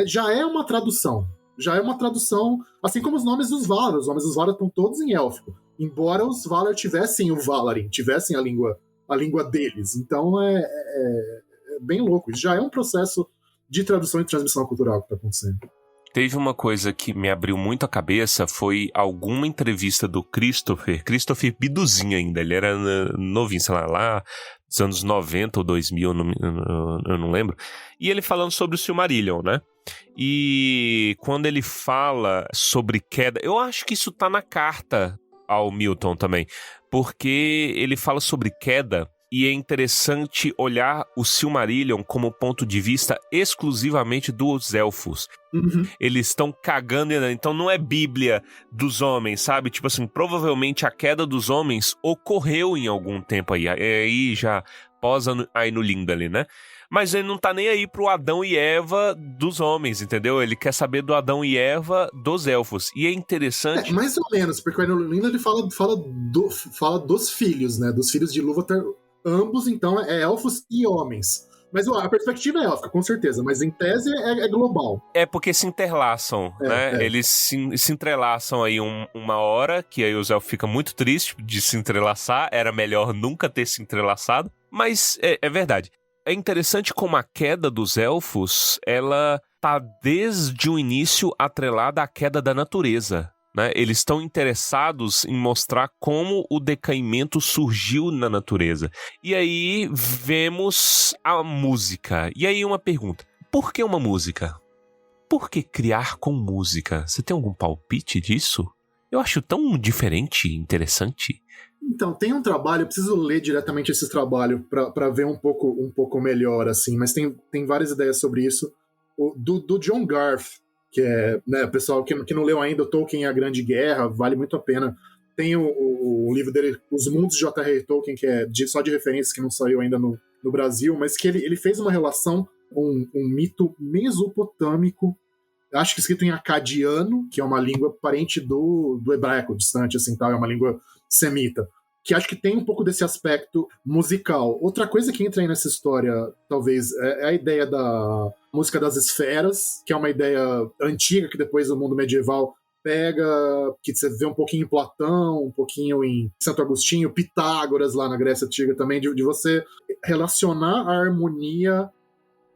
já é uma tradução. Já é uma tradução, assim como os nomes dos Valar. Os nomes dos Valar estão todos em élfico. Embora os Valar tivessem o Valarin, tivessem a língua deles. Então é bem louco. Isso já é um processo de tradução e transmissão cultural que está acontecendo. Teve uma coisa que me abriu muito a cabeça, foi alguma entrevista do Christopher Biduzinho ainda, ele era novinho, sei lá dos anos 90 ou 2000, eu não lembro, e ele falando sobre o Silmarillion, né? E quando ele fala sobre queda, eu acho que isso tá na carta ao Milton também, porque ele fala sobre queda. E é interessante olhar o Silmarillion como ponto de vista exclusivamente dos elfos. Uhum. Eles estão cagando, então não é Bíblia dos homens, sabe? Tipo assim, provavelmente a queda dos homens ocorreu em algum tempo aí já pós Ainulindale, né? Mas ele não tá nem aí pro Adão e Eva dos homens, entendeu? Ele quer saber do Adão e Eva dos elfos. E é interessante... Mais ou menos, porque o Ainulindale fala dos filhos, né? Dos filhos de Ilúvatar. Ambos, então, é elfos e homens. Mas a perspectiva é élfica, com certeza. Mas em tese é global. É porque se interlaçam, né? Eles se entrelaçam aí uma hora, que aí os elfos ficam muito tristes de se entrelaçar. Era melhor nunca ter se entrelaçado. Mas é verdade. É interessante como a queda dos elfos, ela tá desde o início atrelada à queda da natureza. Né? Eles estão interessados em mostrar como o decaimento surgiu na natureza. E aí vemos a música. E aí uma pergunta: por que uma música? Por que criar com música? Você tem algum palpite disso? Eu acho tão diferente e interessante. Então, tem um trabalho, eu preciso ler diretamente esse trabalho para ver um pouco melhor, assim, mas tem várias ideias sobre isso. Do John Garth, que é, né, pessoal que não leu ainda, o Tolkien e a Grande Guerra, vale muito a pena. Tem o livro dele, Os Mundos de J.R.R. Tolkien, que é só de referência, que não saiu ainda no Brasil, mas que ele fez uma relação, um mito mesopotâmico, acho que escrito em acadiano, que é uma língua parente do hebraico, distante, assim, tal, é uma língua semita, que acho que tem um pouco desse aspecto musical. Outra coisa que entra aí nessa história, talvez, é a ideia da música das esferas, que é uma ideia antiga que depois o mundo medieval pega, que você vê um pouquinho em Platão, um pouquinho em Santo Agostinho, Pitágoras lá na Grécia Antiga também, de você relacionar a harmonia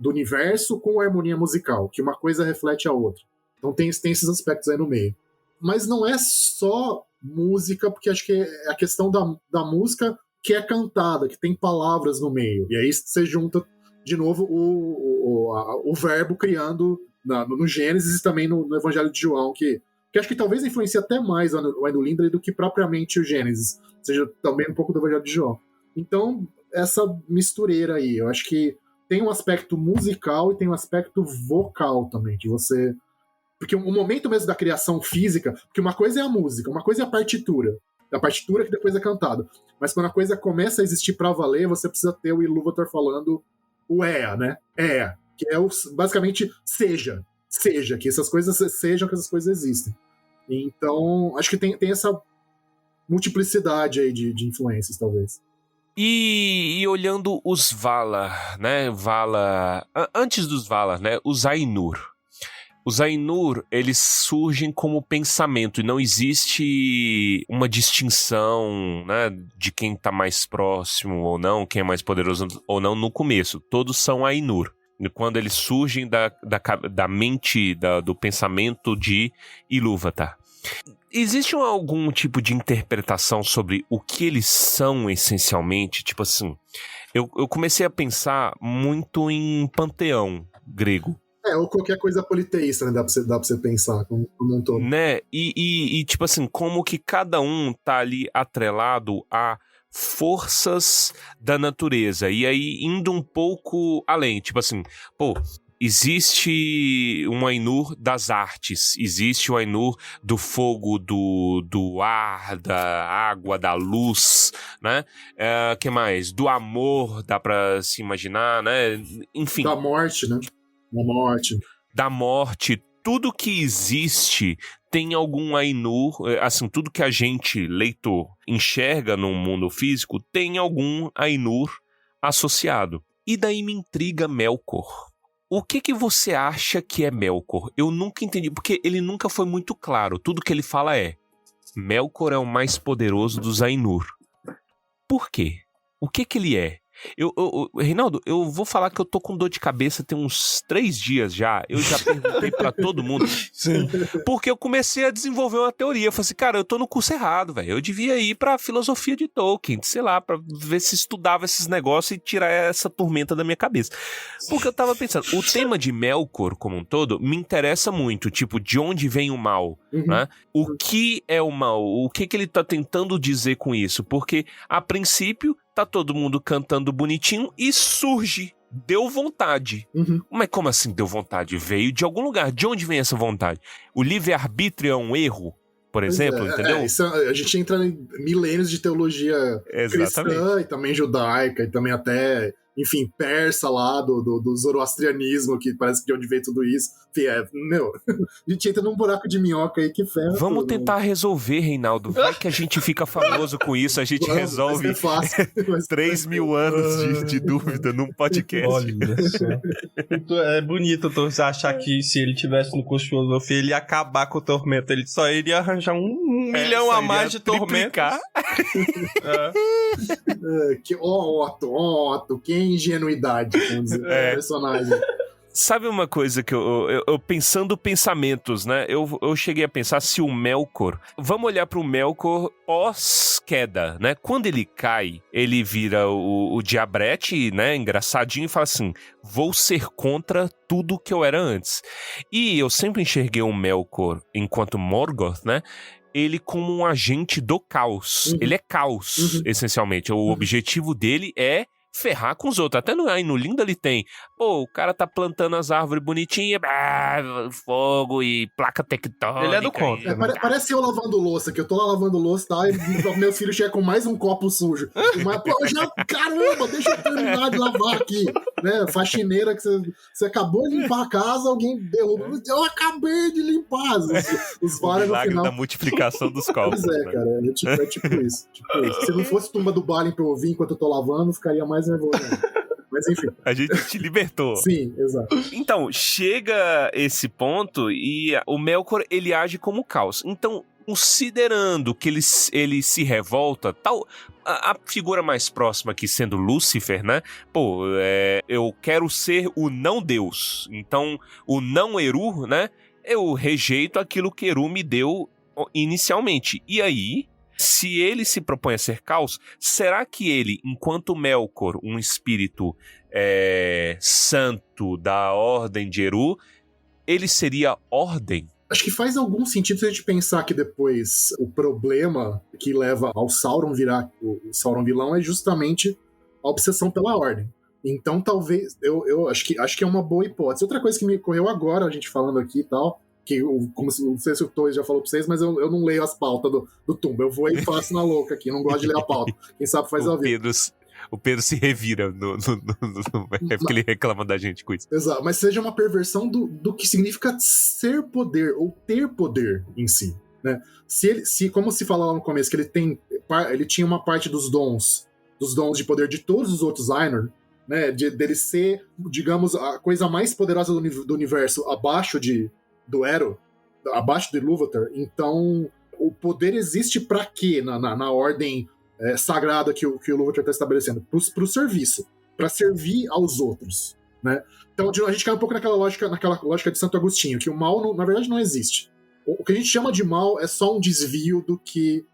do universo com a harmonia musical, que uma coisa reflete a outra. Então tem esses aspectos aí no meio. Mas não é só música, porque acho que é a questão da música que é cantada, que tem palavras no meio. E aí você junta de novo o verbo criando no Gênesis e também no Evangelho de João, que acho que talvez influencie até mais o Ainulindale do que propriamente o Gênesis, seja também um pouco do Evangelho de João. Então, essa mistureira aí, eu acho que tem um aspecto musical e tem um aspecto vocal também, de você... Porque o momento mesmo da criação física, porque uma coisa é a música, uma coisa é a partitura que depois é cantada. Mas quando a coisa começa a existir pra valer, você precisa ter o Ilúvatar falando o Ea, né? Ea, que é basicamente seja, que essas coisas sejam, que essas coisas existem. Então, acho que tem essa multiplicidade aí de influências, talvez. E olhando os Valar, né? Antes dos Valar, né? Os Ainur. Os Ainur, eles surgem como pensamento e não existe uma distinção, né, de quem está mais próximo ou não, quem é mais poderoso ou não no começo. Todos são Ainur. Quando eles surgem da mente, do pensamento de Ilúvatar. Existe algum tipo de interpretação sobre o que eles são essencialmente? Tipo assim, eu comecei a pensar muito em panteão grego. Ou qualquer coisa politeísta, né? Dá pra você pensar como um todo. Né? E tipo assim, como que cada um tá ali atrelado a forças da natureza. E aí, indo um pouco além, tipo assim, existe um Ainur das artes, existe o Ainur do fogo, do ar, da água, da luz, né? Que mais? Do amor, dá pra se imaginar, né? Enfim. Da morte, né? Da morte. Tudo que existe tem algum Ainur, assim, tudo que a gente, leitor, enxerga no mundo físico, tem algum Ainur associado. E daí me intriga Melkor. O que você acha que é Melkor? Eu nunca entendi, porque ele nunca foi muito claro. Tudo que ele fala é: Melkor é o mais poderoso dos Ainur. Por quê? O que ele é? Reinaldo, eu vou falar que eu tô com dor de cabeça tem uns 3 dias já. Eu já perguntei pra todo mundo. Sim. Porque eu comecei a desenvolver uma teoria. Eu falei assim, cara, eu tô no curso errado, velho. Eu devia ir pra filosofia de Tolkien, sei lá, pra ver se estudava esses negócios e tirar essa tormenta da minha cabeça. Porque eu tava pensando, o tema de Melkor como um todo me interessa muito. Tipo, de onde vem o mal, né? O que é o mal? O que ele tá tentando dizer com isso? Porque, a princípio, tá todo mundo cantando bonitinho e surge. Deu vontade. Mas como assim deu vontade? Veio de algum lugar. De onde vem essa vontade? O livre-arbítrio é um erro, por exemplo, entendeu? Isso, a gente entra em milênios de teologia cristã e também judaica e também até, enfim, persa lá, do zoroastrianismo, que parece que de onde veio tudo isso. Enfim, a gente entra num buraco de minhoca aí que ferra. Vamos tentar resolver, Reinaldo. Vai que a gente fica famoso com isso, a gente resolve 3.000 anos de dúvida num podcast. Olha só. É bonito você achar que se ele tivesse no curso de filosofia, ele ia acabar com o tormento. Ele só iria arranjar um milhão a mais de tormentos. Que Otto, que ingenuidade, vamos dizer, personagem. Sabe uma coisa que eu pensando pensamentos, né? Eu cheguei a pensar se o Melkor... Vamos olhar pro Melkor pós-queda, né? Quando ele cai, ele vira o diabrete, né? Engraçadinho e fala assim, vou ser contra tudo que eu era antes. E eu sempre enxerguei o Melkor enquanto Morgoth, né? Ele como um agente do caos. Ele é caos, essencialmente. O objetivo dele é ferrar com os outros. Até no Lindo ele tem. Pô, o cara tá plantando as árvores bonitinhas, fogo e placa tectônica. Ele é do contra. Parece eu lavando louça, que eu tô lá lavando louça, tá? E meu filho chega com mais um copo sujo. Mas, pô, caramba, deixa eu terminar de lavar aqui. Né? Faxineira que você acabou de limpar a casa, alguém derruba. Eu acabei de limpar. Os vários no final. Da multiplicação dos copos. Pois é, né? Cara. É tipo isso. Se não fosse tumba do Balin pra eu ouvir enquanto eu tô lavando, ficaria mais nervoso. Mas enfim. A gente te libertou. Sim, exato. Então, chega esse ponto e o Melkor, ele age como caos. Então, considerando que ele se revolta, tal, a figura mais próxima aqui sendo Lúcifer, né? Pô, eu quero ser o não-deus. Então, o não-Eru, né? Eu rejeito aquilo que Eru me deu inicialmente. E aí, se ele se propõe a ser caos, será que ele, enquanto Melkor, um espírito santo da ordem de Eru, ele seria ordem? Acho que faz algum sentido se a gente pensar que depois o problema que leva ao Sauron virar o Sauron vilão é justamente a obsessão pela ordem. Então talvez, eu acho que é uma boa hipótese. Outra coisa que me ocorreu agora, a gente falando aqui e tal, que como não sei se o Torres já falou pra vocês, mas eu não leio as pautas do Tumba. Eu vou e faço na louca aqui, não gosto de ler a pauta. Quem sabe faz ao vivo. O Pedro se revira é porque ele reclama da gente com isso. Exato, mas seja uma perversão do que significa ser poder ou ter poder em si, né? Se como se fala lá no começo, que ele tinha uma parte dos dons de poder de todos os outros Ainur, né? Dele ser, digamos, a coisa mais poderosa do universo abaixo do Eru, abaixo de Ilúvatar. Então, o poder existe pra quê na ordem sagrada que o Ilúvatar está estabelecendo? Pro serviço, para servir aos outros, né? Então a gente cai um pouco naquela lógica de Santo Agostinho, que o mal, na verdade, não existe. O que a gente chama de mal é só um desvio do que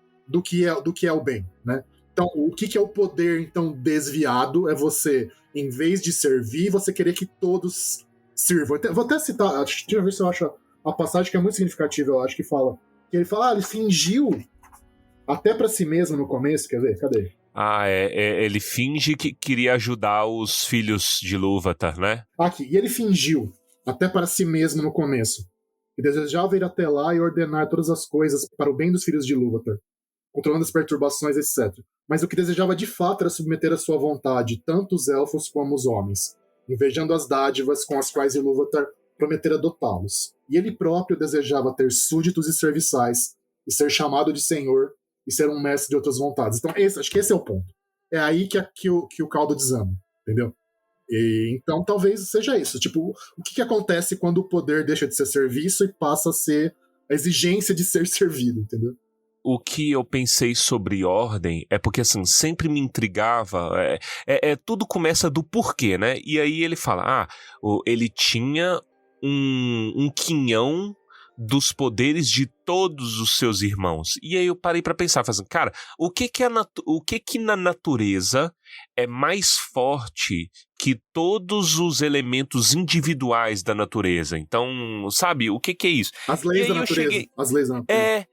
é o bem, né? Então, o que é o poder, então, desviado? É você, em vez de servir, você querer que todos sirvam. Vou até citar, deixa eu ver se eu acho a passagem que é muito significativa, eu acho que fala. Que ele fala, ele fingiu até pra si mesmo no começo, quer ver? Cadê? Ele finge que queria ajudar os filhos de Ilúvatar, né? Aqui, e ele fingiu até para si mesmo no começo, que desejava ir até lá e ordenar todas as coisas para o bem dos filhos de Ilúvatar, controlando as perturbações, etc. Mas o que desejava de fato era submeter à sua vontade tanto os elfos como os homens, invejando as dádivas com as quais Ilúvatar prometera dotá-los. E ele próprio desejava ter súditos e serviçais, e ser chamado de senhor, e ser um mestre de outras vontades. Então, acho que esse é o ponto. É aí que o caldo desama, entendeu? Então talvez seja isso. Tipo, o que acontece quando o poder deixa de ser serviço e passa a ser a exigência de ser servido, entendeu? O que eu pensei sobre ordem é porque, assim, sempre me intrigava, tudo começa do porquê, né? E aí ele fala, ele tinha um quinhão dos poderes de todos os seus irmãos. E aí eu parei pra pensar, fazendo, cara, o que na natureza é mais forte que todos os elementos individuais da natureza? Então, sabe, o que é isso? As leis da natureza. As leis da natureza.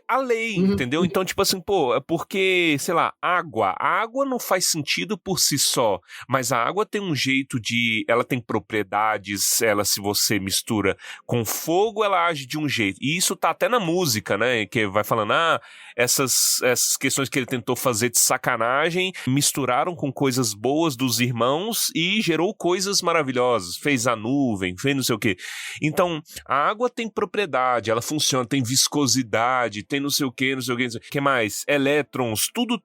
A lei, entendeu? Então, tipo assim, é porque, sei lá, a água não faz sentido por si só, mas a água tem um jeito ela tem propriedades, se você mistura com fogo, ela age de um jeito. E isso tá até na música, né, que vai falando, essas questões que ele tentou fazer de sacanagem, misturaram com coisas boas dos irmãos e gerou coisas maravilhosas, fez a nuvem, fez não sei o quê. Então, a água tem propriedade, ela funciona, tem viscosidade, tem não sei o quê, não sei o quê, o que mais? Elétrons, tudo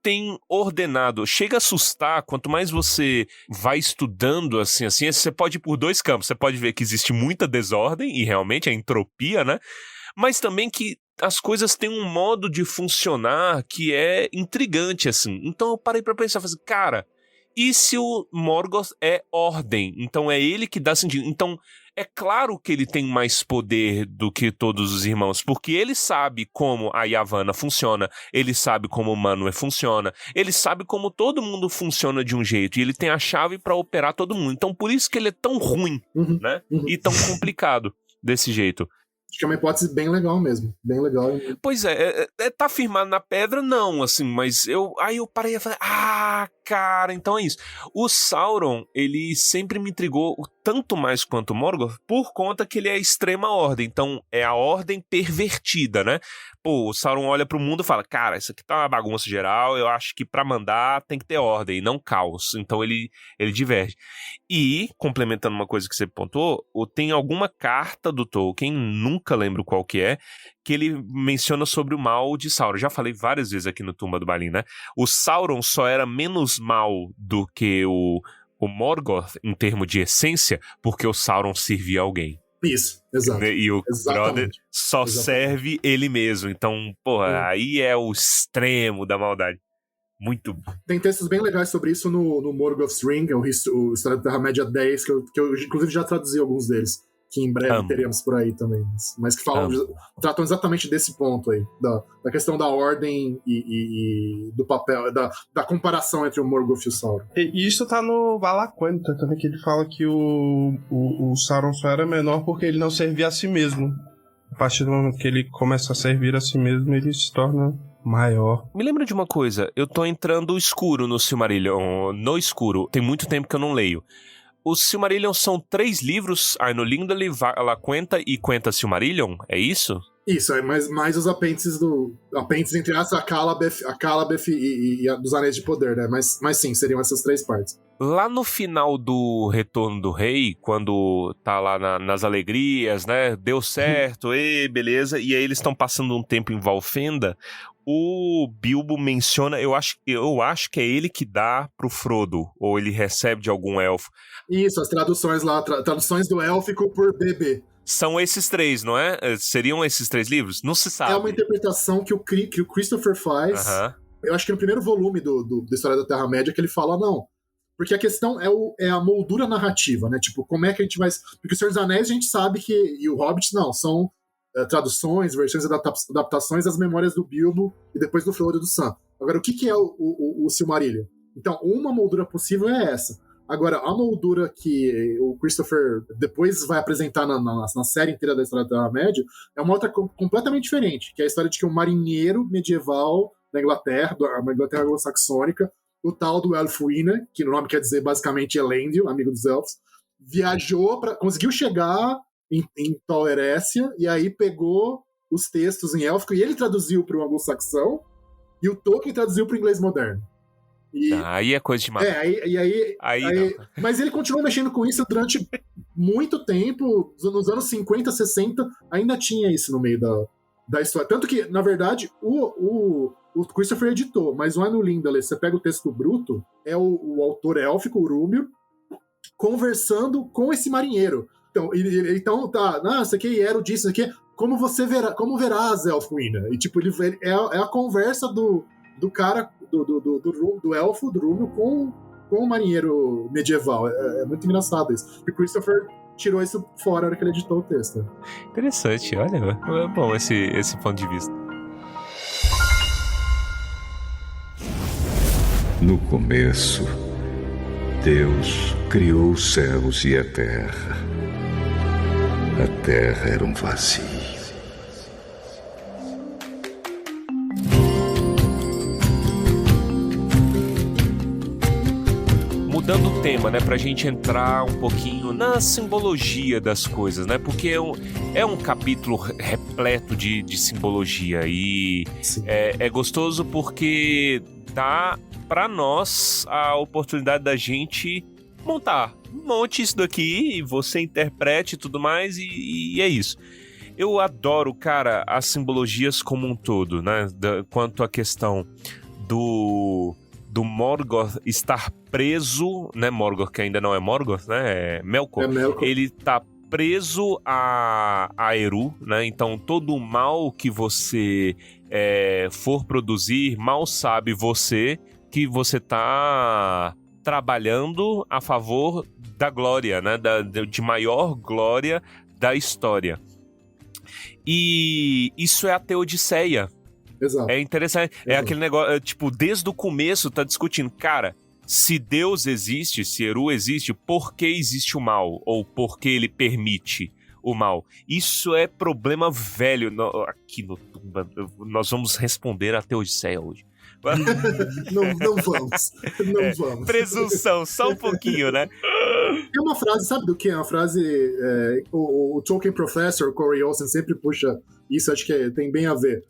tem ordenado. Chega a assustar, quanto mais você vai estudando assim, você pode ir por dois campos. Você pode ver que existe muita desordem, e realmente a entropia, né? Mas também que as coisas têm um modo de funcionar que é intrigante, assim. Então eu parei pra pensar, cara, e se o Morgoth é ordem? Então é ele que dá sentido. Então é claro que ele tem mais poder do que todos os irmãos, porque ele sabe como a Yavanna funciona, ele sabe como o Manwë funciona, ele sabe como todo mundo funciona de um jeito, e ele tem a chave pra operar todo mundo. Então por isso que ele é tão ruim, né? E tão complicado desse jeito. Acho que é uma hipótese bem legal mesmo. Bem legal. Pois tá firmado na pedra, não, assim, mas aí eu parei e falei, cara, então é isso. O Sauron, ele sempre me intrigou tanto mais quanto o Morgoth, por conta que ele é a extrema ordem, então é a ordem pervertida, né? Pô, o Sauron olha pro mundo e fala, cara, isso aqui tá uma bagunça geral, eu acho que pra mandar tem que ter ordem, não caos. Então ele diverge. E, complementando uma coisa que você pontuou, tem alguma carta do Tolkien, nunca lembro qual que ele menciona sobre o mal de Sauron. Já falei várias vezes aqui no Tumba do Balin, né? O Sauron só era menos mal do que o Morgoth, em termos de essência, porque o Sauron servia alguém. Isso, exato. E o brother só serve ele mesmo. Então, porra, aí é o extremo da maldade. Muito bom. Tem textos bem legais sobre isso no Morgoth's Ring, o História da Terra-média 10, que eu inclusive já traduzi alguns deles, que em breve teremos por aí também, mas que tratam exatamente desse ponto aí, da questão da ordem e do papel, da comparação entre o Morgoth e o Sauron. E isso tá no Valaquenta também, que ele fala que o Sauron só era menor porque ele não servia a si mesmo. A partir do momento que ele começa a servir a si mesmo, ele se torna maior. Me lembra de uma coisa, eu tô entrando escuro no Silmarillion, no escuro, tem muito tempo que eu não leio. Os Silmarillion são 3 livros, Ainulindale, Valaquenta e Quenta Silmarillion, é isso? Isso, é mais os apêndices apêndices entre a Calabeth e dos Anéis de Poder, né? Mas sim, seriam essas 3 partes. Lá no final do Retorno do Rei, quando tá lá nas alegrias, né? Deu certo, beleza. E aí eles estão passando um tempo em Valfenda. O Bilbo menciona, eu acho que é ele que dá pro Frodo, ou ele recebe de algum elfo. Isso, as traduções lá, traduções do élfico por BB. São esses 3, não é? Seriam esses 3 livros? Não se sabe. É uma interpretação que o Christopher faz. Eu acho que no primeiro volume da História da Terra-média que ele fala, não. Porque a questão é a moldura narrativa, né? Tipo, como é que a gente vai... Porque o Senhor dos Anéis a gente sabe que... E o Hobbit não, são traduções, versões, adaptações das memórias do Bilbo e depois do Frodo e do Sam. Agora, o que é o Silmarillion? Então, uma moldura possível é essa. Agora, a moldura que o Christopher depois vai apresentar na série inteira da História da Terra-média é uma outra completamente diferente, que é a história de que um marinheiro medieval da Inglaterra, uma Inglaterra anglo-saxônica, o tal do Elfwine, que no nome quer dizer basicamente Elendil, amigo dos elfos, conseguiu chegar em Tol Eressëa, e aí pegou os textos em élfico, e ele traduziu para o anglo-saxão, e o Tolkien traduziu para o inglês moderno. Aí é coisa de matar. Mas ele continuou mexendo com isso durante muito tempo, nos anos 50, 60, ainda tinha isso no meio da história. Tanto que, na verdade, o Christopher editou, mas lá no Lindale, você pega o texto bruto, é o autor élfico, o Rúmio, conversando com esse marinheiro. Então tá, isso aqui era disso, isso aqui, como verás, Elfwine? E tipo, é a conversa do cara, do elfo, do Rúmio, com o marinheiro medieval. É muito engraçado isso. E o Christopher tirou isso fora na hora que ele editou o texto. Interessante, olha, é bom esse ponto de vista. No começo, Deus criou os céus e a terra. A terra era um vazio. Mudando o tema, né, pra gente entrar um pouquinho na simbologia das coisas, né, porque é um capítulo repleto de simbologia e é gostoso porque dá pra nós a oportunidade da gente monte isso daqui e você interprete e tudo mais e é isso. Eu adoro, cara, as simbologias como um todo, né, quanto à questão do Morgoth estar preso, né, Morgoth, que ainda não é Morgoth, né, é Melkor. Ele tá preso a Eru, né, então todo o mal que você for produzir, mal sabe você que você tá trabalhando a favor da glória, né, de maior glória da história. E isso é a Teodiceia. Exato. É interessante. É aquele negócio, tipo, desde o começo tá discutindo, cara, se Deus existe, se Eru existe, por que existe o mal? Ou por que ele permite o mal? Isso é problema velho. Aqui no Tumba, nós vamos responder a Teodiceia hoje. Não vamos. Presunção, só um pouquinho, né? Tem uma frase, sabe do que? É uma frase. O Tolkien Professor, Corey Olsen, sempre puxa isso, acho que tem bem a ver.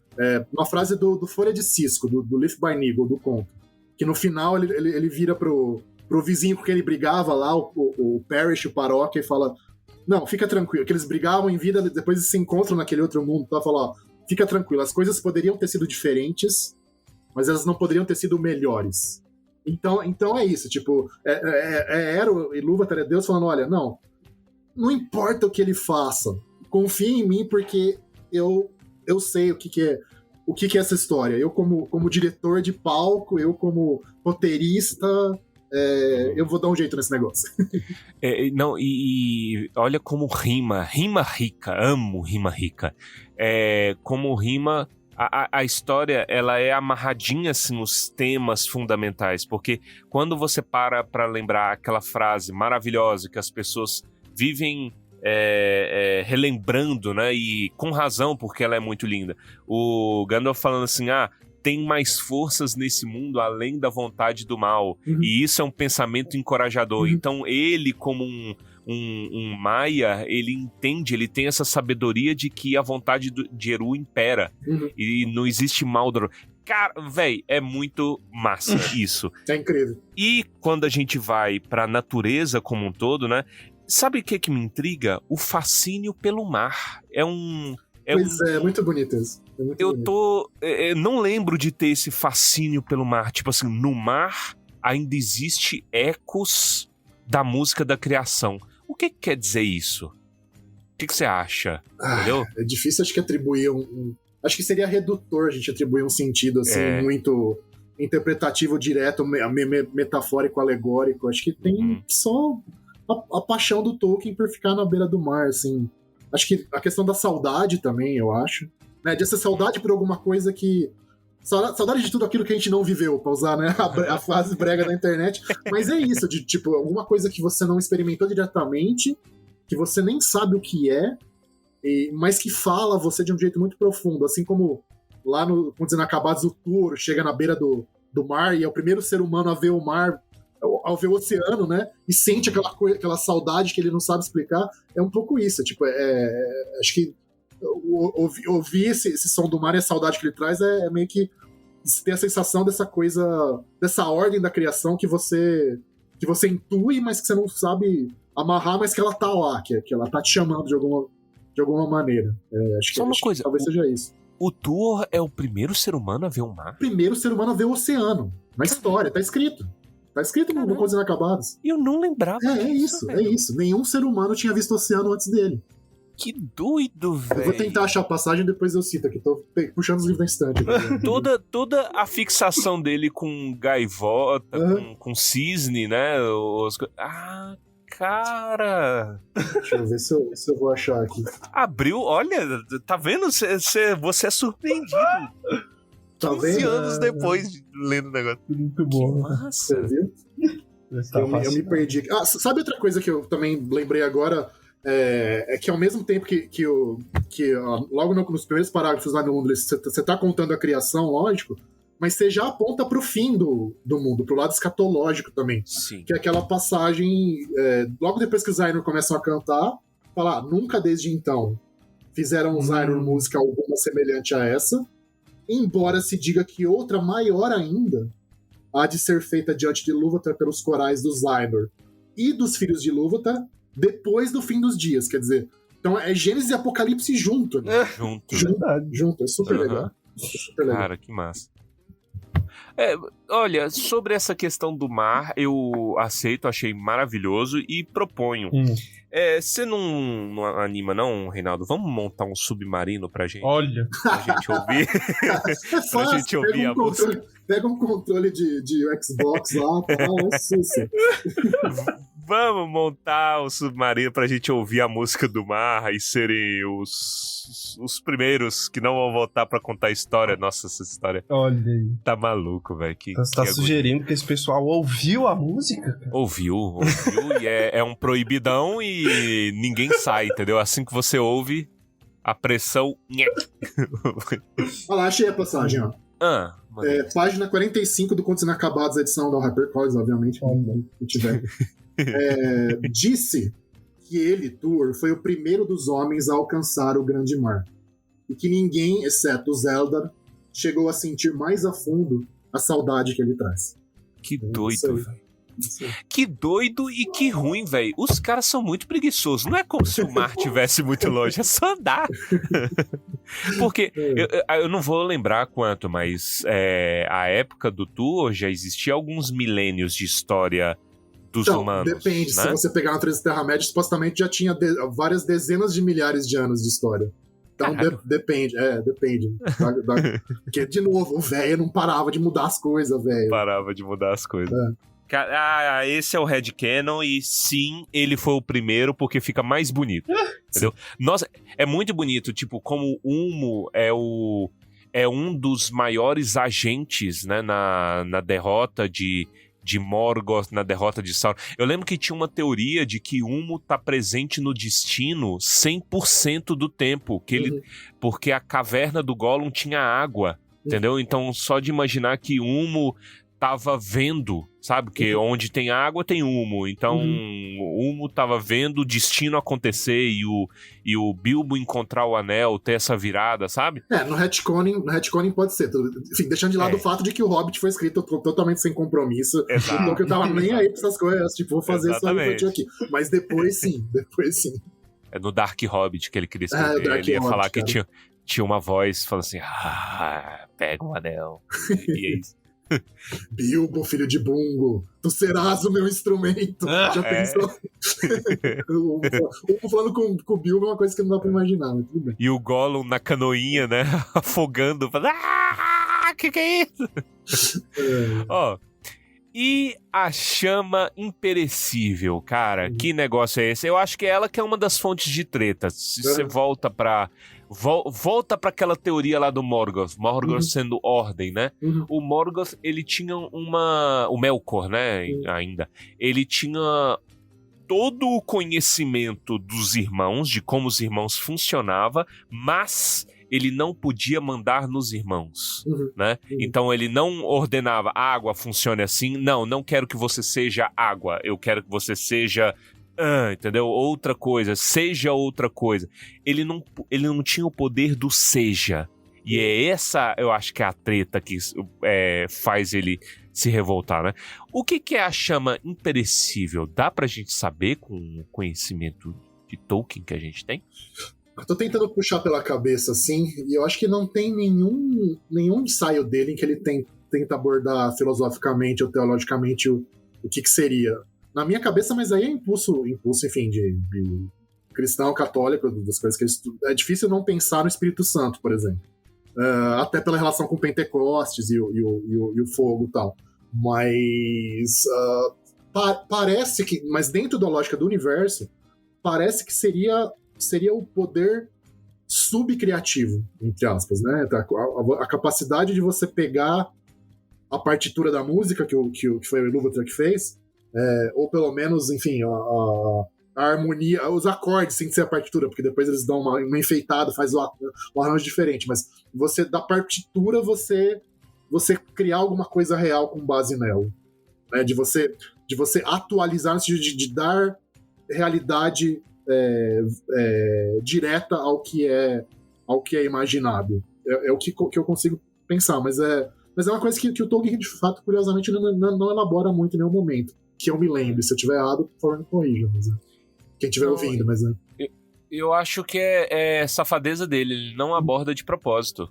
Uma frase do Folha de Cisco, do Leaf by Nigel, do conto. Que no final ele vira pro vizinho com quem ele brigava lá, o Parrish, o Paróquia, e fala: não, fica tranquilo, que eles brigavam em vida, depois eles se encontram naquele outro mundo, tá? Fala: ó, fica tranquilo, as coisas poderiam ter sido diferentes, mas elas não poderiam ter sido melhores. Então é isso, tipo, Eru e Ilúvatar é Deus falando: olha, não importa o que ele faça, confia em mim porque eu sei o que é essa história. Eu como diretor de palco, eu como roteirista, eu vou dar um jeito nesse negócio. E olha como rima rica, amo rima rica. Como rima, a história, ela é amarradinha assim, nos temas fundamentais, porque quando você para lembrar aquela frase maravilhosa que as pessoas vivem relembrando, né, e com razão, porque ela é muito linda, o Gandalf falando assim, tem mais forças nesse mundo além da vontade do mal, e isso é um pensamento encorajador. Então ele, como um Maia, ele entende, ele tem essa sabedoria de que a vontade de Eru impera, e não existe mal. Cara, véi, é muito massa isso. É incrível. E quando a gente vai pra natureza como um todo, né, sabe o que me intriga? O fascínio pelo mar. É muito bonito isso. Não lembro de ter esse fascínio pelo mar. Tipo assim, no mar ainda existe ecos da música da criação. O que quer dizer isso? O que você acha? Entendeu? É difícil, acho que atribuir acho que seria redutor a gente atribuir um sentido assim, muito interpretativo, direto, metafórico, alegórico. Acho que tem só a paixão do Tolkien por ficar na beira do mar, assim. Acho que a questão da saudade também, eu acho. Né, de essa saudade por alguma coisa que... Saudade de tudo aquilo que a gente não viveu, pra usar, né, a frase brega da internet. Mas é isso, de tipo, alguma coisa que você não experimentou diretamente, que você nem sabe o que é, mas que fala você de um jeito muito profundo. Assim como lá no Inacabados, o Turo chega na beira do mar e é o primeiro ser humano a ver o mar, ao ver o oceano, né? E sente aquela saudade que ele não sabe explicar. É um pouco isso. Tipo, acho que ouvir esse som do mar e a saudade que ele traz é meio que ter a sensação dessa coisa, dessa ordem da criação que você intui, mas que você não sabe amarrar, mas que ela tá lá, que ela tá te chamando de alguma maneira. Acho que talvez seja isso. O Tuor é o primeiro ser humano a ver um mar? Primeiro ser humano a ver o oceano. Na história, tá escrito. Tá escrito no Contos Inacabados. Eu não lembrava É disso, isso, é isso. Nenhum ser humano tinha visto o oceano antes dele. Que doido, velho. Eu vou tentar achar a passagem e depois eu cito aqui. Tô puxando os livros da estante. Toda a fixação dele com gaivota, com cisne, né? Cara... Deixa eu ver se eu vou achar aqui. Abriu, olha, tá vendo? Você é surpreendido. Tá 15 vendo? anos depois de lendo o negócio. Muito Que bom. massa. Você viu? Eu me perdi aqui. Ah, sabe outra coisa que eu também lembrei agora? É que ao mesmo tempo logo nos primeiros parágrafos lá no mundo, você tá contando a criação, lógico, mas você já aponta pro fim do mundo, pro lado escatológico também. Sim. Que é aquela passagem, logo depois que os Ainur começam a cantar, falar, nunca desde então fizeram os Ainur música alguma semelhante a essa, embora se diga que outra maior ainda há de ser feita diante de Ilúvatar pelos corais dos Ainur e dos filhos de Ilúvatar depois do fim dos dias, quer dizer, então é Gênesis e Apocalipse junto, né? Junto, é super legal. Super legal. Cara, que massa. Olha, sobre essa questão do mar, eu aceito, achei maravilhoso e proponho. Você não anima não, Reinaldo? Vamos montar um submarino pra gente? Olha. Pra gente ouvir. Pra gente ouvir a música. Pega um controle de Xbox lá, é sussa. Vamos montar um submarino pra gente ouvir a música do mar e serem os primeiros que não vão voltar pra contar a história. Nossa, essa história Olha aí. tá maluco, velho. Então você tá sugerindo que esse pessoal ouviu a música, cara? Ouviu e é um proibidão e ninguém sai, entendeu? Assim que você ouve, a pressão... Olha lá, achei a passagem, ó. Página 45 do Contos Inacabados, edição da HarperCollins, obviamente, se tiver. Disse que ele, Tuor, foi o primeiro dos homens a alcançar o grande mar, e que ninguém, exceto os Eldar, chegou a sentir mais a fundo a saudade que ele traz. Que doido, velho. Que doido e que ruim, velho. Os caras são muito preguiçosos. Não é como se o mar estivesse muito longe, é só andar. Porque eu não vou lembrar quanto, mas a época do Tuor já existia alguns milênios de história dos humanos. Depende, né? Se você pegar a natureza da Terra-média, supostamente já tinha várias dezenas de milhares de anos de história. Então depende. Porque, de novo, o velho não parava de mudar as coisas, velho. Parava de mudar as coisas. Esse é o headcanon e sim, ele foi o primeiro porque fica mais bonito. Entendeu? Nossa, é muito bonito, tipo, como o Ulmo é um dos maiores agentes, né, na derrota de Morgoth, na derrota de Sauron. Eu lembro que tinha uma teoria de que Ulmo tá presente no destino 100% do tempo, porque a caverna do Gollum tinha água, entendeu? Então, só de imaginar que Ulmo tava vendo, sabe? Que onde tem água tem Ulmo. Então, o Ulmo tava vendo o destino acontecer e o Bilbo encontrar o anel, ter essa virada, sabe? No retconning pode ser. Enfim, deixando de lado o fato de que o Hobbit foi escrito totalmente sem compromisso. Então que eu tava nem aí pra essas coisas. Tipo, vou fazer isso aqui. Mas depois sim. É no Dark Hobbit que ele queria escrever. Ele ia falar que tinha uma voz falando assim, pega o anel. E é isso. Bilbo, filho de Bungo, tu serás o meu instrumento. Já pensou? Falando com o Bilbo é uma coisa que não dá pra imaginar, mas tudo bem. E o Gollum na canoinha, né? Afogando. Que é isso? E a chama imperecível, cara. Que negócio é esse? Eu acho que é ela que é uma das fontes de treta. Se você volta pra aquela teoria lá do Morgoth sendo ordem, né? O Morgoth, ele tinha o Melkor, né? Ainda. Ele tinha todo o conhecimento dos irmãos, de como os irmãos funcionavam, mas ele não podia mandar nos irmãos, né? Então ele não ordenava, água funcione assim, não quero que você seja água, eu quero que você seja... entendeu? Outra coisa, seja outra coisa. Ele não tinha o poder do seja. E é essa, eu acho que é a treta que faz ele se revoltar, né? O que é a chama imperecível? Dá pra gente saber com o conhecimento de Tolkien que a gente tem? Eu tô tentando puxar pela cabeça, assim, e eu acho que não tem nenhum ensaio dele em que ele tenta abordar filosoficamente ou teologicamente o que seria. Na minha cabeça, mas aí é impulso enfim, de cristão, católico, das coisas que ele estuda. É difícil não pensar no Espírito Santo, por exemplo. Até pela relação com Pentecostes e o fogo e tal. Mas parece que, mas dentro da lógica do universo, parece que seria o poder subcriativo, entre aspas, né? A capacidade de você pegar a partitura da música, que foi o Ilúvatar que fez, ou pelo menos, enfim, a harmonia, os acordes sem ser a partitura, porque depois eles dão uma enfeitada, faz um arranjo diferente, mas você, da partitura, você criar alguma coisa real com base nela, né? De você atualizar, no sentido de dar realidade direta ao que é imaginado. É o que eu consigo pensar, mas é uma coisa que o Tolkien, de fato, curiosamente, não elabora muito em nenhum momento, que eu me lembre. Se eu tiver errado, por favor, me corrija, mas quem estiver ouvindo, mas eu acho que é safadeza dele, ele não aborda de propósito.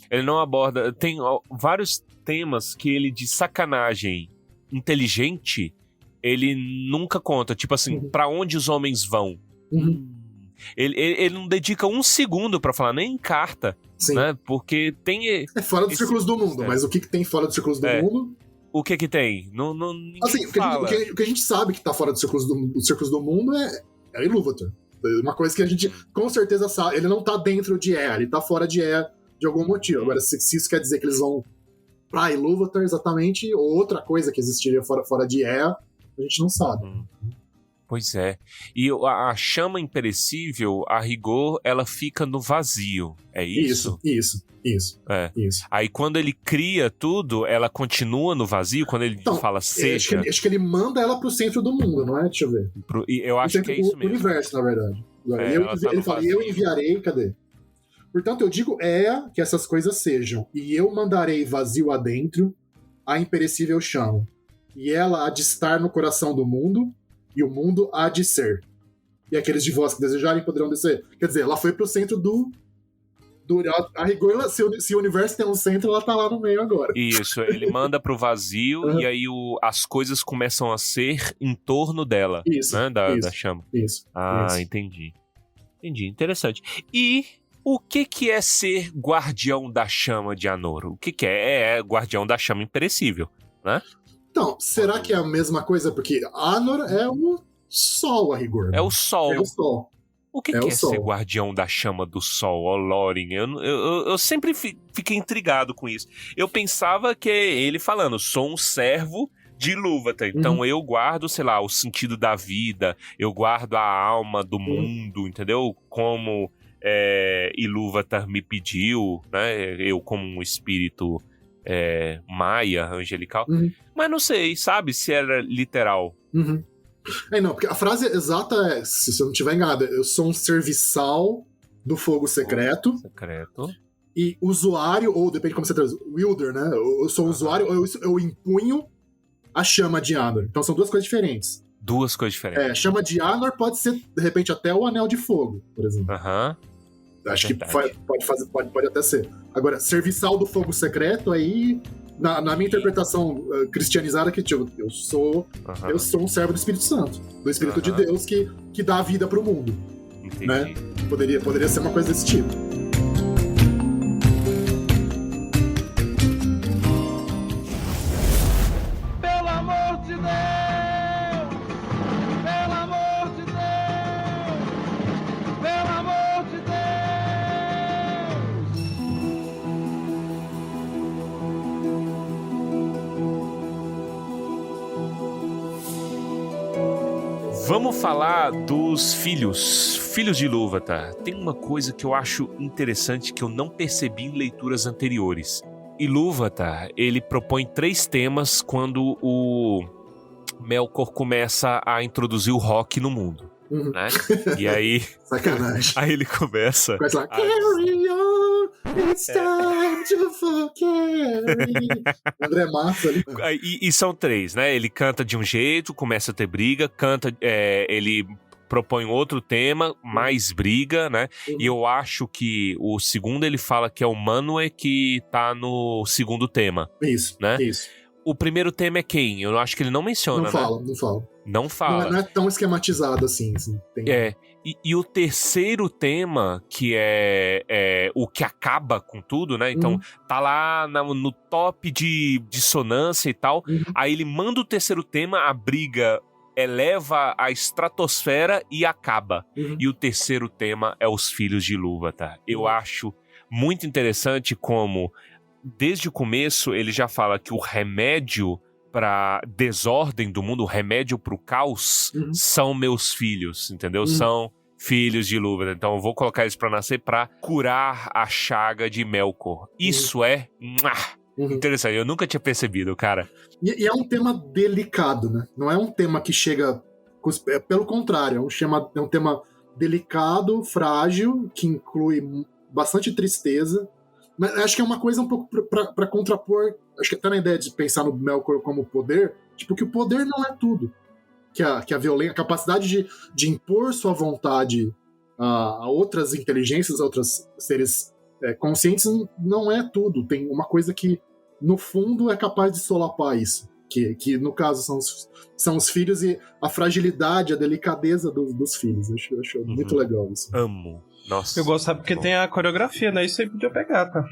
Ele não aborda... Tem vários temas que ele, de sacanagem inteligente, ele nunca conta. Tipo assim, pra onde os homens vão? Ele não dedica um segundo pra falar, nem em carta. Sim. Né? Porque tem... É fora dos círculos do mundo, mas o que tem fora dos círculos do mundo... O que tem? Ninguém assim, fala. O que a gente sabe que tá fora dos círculos do mundo é Ilúvatar. Uma coisa que a gente com certeza sabe. Ele não tá dentro de Ea, ele tá fora de Ea de algum motivo. Agora, se isso quer dizer que eles vão pra Ilúvatar exatamente, ou outra coisa que existiria fora de Ea, a gente não sabe. Pois é. E a chama imperecível, a rigor, ela fica no vazio. É isso? Isso. Isso. Aí quando ele cria tudo, ela continua no vazio? Quando ele fala seja... Acho que ele manda ela pro centro do mundo, não é? Deixa eu ver. Eu acho que é isso mesmo. O universo, na verdade. Ele fala, eu enviarei, cadê? Portanto, eu digo que essas coisas sejam, e eu mandarei vazio adentro, a imperecível chama. E ela há de estar no coração do mundo, e o mundo há de ser. E aqueles de vós que desejarem poderão descer. Quer dizer, ela foi pro centro a rigor, se o universo tem um centro, ela tá lá no meio agora. Isso, ele manda pro vazio e aí as coisas começam a ser em torno dela, né, da chama. Isso. Entendi. Interessante. E o que é ser guardião da chama de Anor? O que é? É guardião da chama imperecível, né? Então, será que é a mesma coisa? Porque Anor é o sol, a rigor. É o sol. É o sol. O que é ser guardião da chama do sol, Lórien? Eu sempre fiquei intrigado com isso. Eu pensava que ele falando, sou um servo de Ilúvatar, então eu guardo, sei lá, o sentido da vida, eu guardo a alma do mundo, entendeu? Como Ilúvatar me pediu, né? Eu como um espírito maia, angelical. Mas não sei, sabe, se era literal. Não, porque a frase exata é, se eu não estiver enganado, eu sou um serviçal do fogo secreto. E usuário, ou depende de como você traduz, wielder, né? Eu sou usuário, eu empunho a chama de Anor. Então são duas coisas diferentes. Chama de Anor pode ser, de repente, até o Anel de Fogo, por exemplo. Acho que pode até ser. Agora, serviçal do fogo secreto, aí... Na minha interpretação cristianizada, que tipo, eu sou um servo do Espírito Santo, do Espírito de Deus que dá a vida pro mundo. Entendi. Né? Poderia ser uma coisa desse tipo. Pelo amor de Deus! Pelo amor de Deus! Pelo amor de Deus! Vamos falar dos filhos de Ilúvatar. Tem uma coisa que eu acho interessante que eu não percebi em leituras anteriores. Ilúvatar, ele propõe 3 temas quando o Melkor começa a introduzir o rock no mundo. Né? E aí... Sacanagem. Aí ele começa... Carry on, it's time to forget. André Massa ali. E são 3, né? Ele canta de um jeito, começa a ter briga, canta... ele propõe outro tema, mais briga, né? E eu acho que o segundo ele fala que é o Manwë que tá no segundo tema. Isso, né? isso. O primeiro tema é quem? Eu acho que ele não menciona, Não fala, não fala. Não fala. Não é tão esquematizado assim. Tem... E o terceiro tema, que é o que acaba com tudo, né? Então, tá lá no top de dissonância e tal. Aí ele manda o terceiro tema, a briga eleva a estratosfera e acaba. E o terceiro tema é os Filhos de Ilúvatar. Eu acho muito interessante como, desde o começo, ele já fala que o remédio pra desordem do mundo, o remédio pro caos, são meus filhos, entendeu? São filhos de Ilúvatar. Então eu vou colocar eles pra nascer pra curar a chaga de Melkor. Isso é interessante, eu nunca tinha percebido, cara. E é um tema delicado, né? Não é um tema que chega... Pelo contrário, é um tema delicado, frágil, que inclui bastante tristeza. Mas acho que é uma coisa um pouco pra contrapor... Acho que até na ideia de pensar no Melkor como poder, tipo, que o poder não é tudo. Que a violência, a capacidade de impor sua vontade a outras inteligências, a outros seres conscientes, não é tudo. Tem uma coisa que, no fundo, é capaz de solapar isso. Que no caso, são os filhos e a fragilidade, a delicadeza dos filhos. Eu acho muito legal isso. Amo. Nossa. Eu gosto, sabe, porque tem a coreografia, né? Isso aí podia pegar, tá?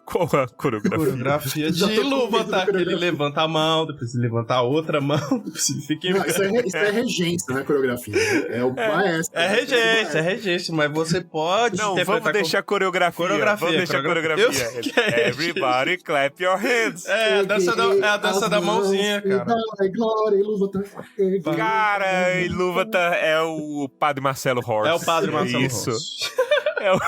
Qual a coreografia? Coreografia de Ilúvatar, que ele levanta a mão, depois ele levanta a outra mão, depois ele fica... Não, isso é regência, não é coreografia. É o maestro. É regência, mas você pode... Não, vamos deixar coreografia. Vamos deixar coreografia. Everybody clap your hands. É a dança da mãozinha, cara. Glória, Ilúvatar. Cara, Ilúvatar é o Padre Marcelo Horst. É o Padre Marcelo Horst. É o...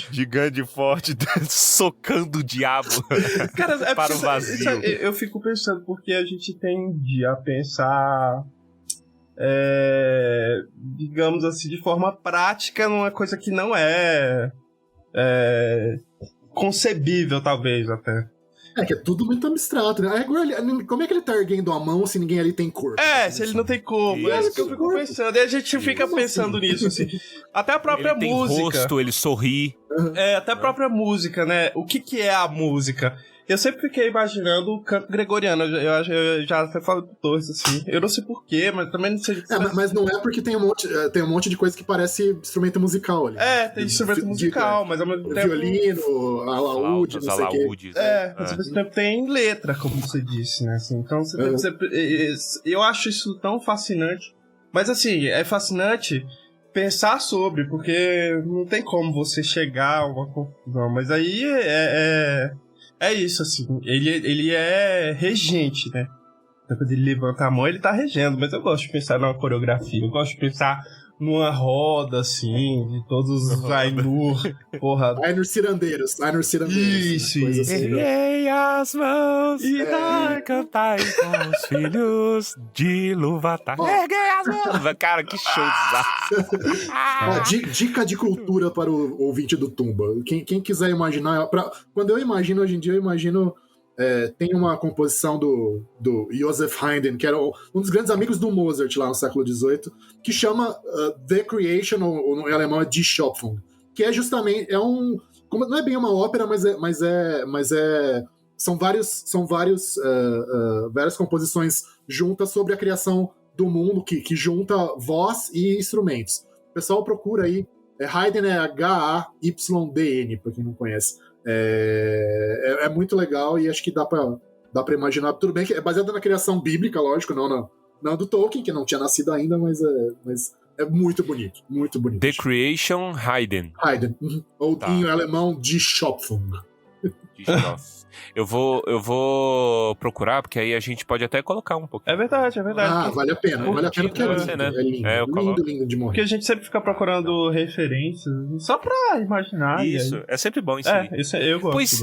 Gigante forte, socando o diabo. Cara, para o vazio. Eu fico pensando, porque a gente tende a pensar, digamos assim, de forma prática, numa coisa que não é concebível, talvez, até. Que é tudo muito abstrato, né? Como é que ele tá erguendo a mão se ninguém ali tem corpo? Se ele não tem corpo. É isso que eu fico pensando. E a gente fica pensando nisso, assim. Até a própria música. Ele tem rosto, ele sorri. Até a própria música, né? O que é a música? Eu sempre fiquei imaginando o canto gregoriano. Eu já até falo pro Torres, assim. Eu não sei porquê, mas também não sei... mas não é porque tem um monte de coisa que parece instrumento musical ali. Tem instrumento musical, mas ao mesmo tempo... Violino, alaúde, não sei o quê. Mas ao mesmo tempo tem letra, como você disse, né? Assim, então, eu acho isso tão fascinante. Mas, assim, é fascinante pensar sobre, porque não tem como você chegar a uma conclusão. Mas aí é isso, assim, ele é regente, né? Então, quando ele levanta a mão, ele tá regendo, mas eu gosto de pensar numa coreografia, eu gosto de pensar numa roda, assim, de todos os Ainur, porra. Ainur cirandeiros. Isso. Assim, erguei as mãos e cantai com os filhos de Ilúvatar. Erguei as mãos. Cara, que showzaço. Dica de cultura para o ouvinte do Tumba. Quem quiser imaginar... Quando eu imagino, hoje em dia, eu imagino... tem uma composição do Joseph Haydn, que era um dos grandes amigos do Mozart lá no século XVIII, que chama The Creation, ou em alemão é Die Schöpfung, que é justamente, não é bem uma ópera, são várias composições juntas sobre a criação do mundo, que junta voz e instrumentos. O pessoal procura aí, Haydn é H-A-Y-D-N, pra quem não conhece. É muito legal e acho que dá pra imaginar. Tudo bem que é baseado na criação bíblica, lógico, não do Tolkien, que não tinha nascido ainda, mas é muito bonito, muito bonito. The Creation, Haydn. Ou em alemão, Die Schöpfung. Eu vou procurar, porque aí a gente pode até colocar um pouquinho. É verdade. Vale a pena porque é lindo, né? É lindo de morrer. Porque a gente sempre fica procurando referências, só pra imaginar. Isso, é sempre bom isso aí. Isso eu gosto. Pois...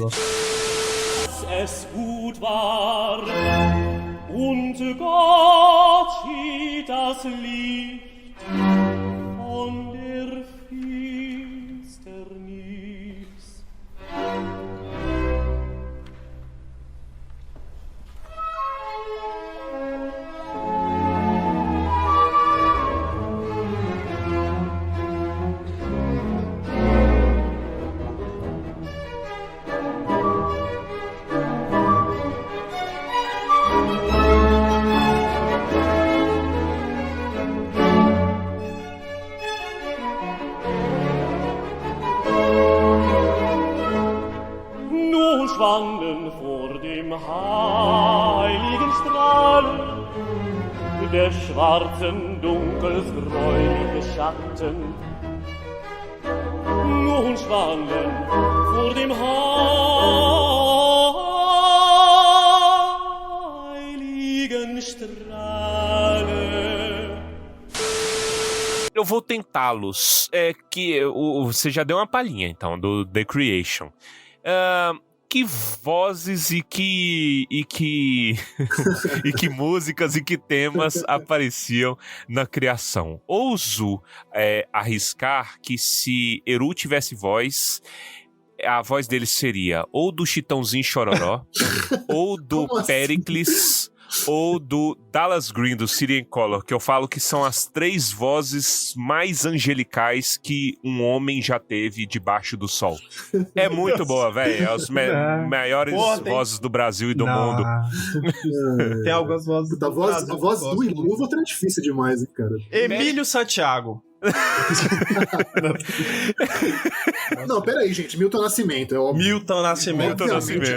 Es gut war und Gott hielt das Licht von der Finsternis. schwanden vor dem heiligen Strahlen der schwarzen, dunkels gräuliche Schatten. Nun schwanden vor dem heiligen Strahlen. Eu vou tentá-los. Você já deu uma palhinha, então, do The Creation. Que vozes e que e que músicas e que temas apareciam na criação. Ouso arriscar que se Eru tivesse voz, a voz dele seria ou do Chitãozinho Chororó, ou do Péricles, ou do Dallas Green, do Syrian Color, que eu falo que são as 3 vozes mais angelicais que um homem já teve debaixo do sol. É muito boa, velho. É as maiores vozes do Brasil e do mundo. Tem algumas vozes. A voz do Ilúvatar é difícil demais, hein, cara. Emílio Santiago. Não, peraí, gente. Milton Nascimento, é óbvio. Milton Nascimento.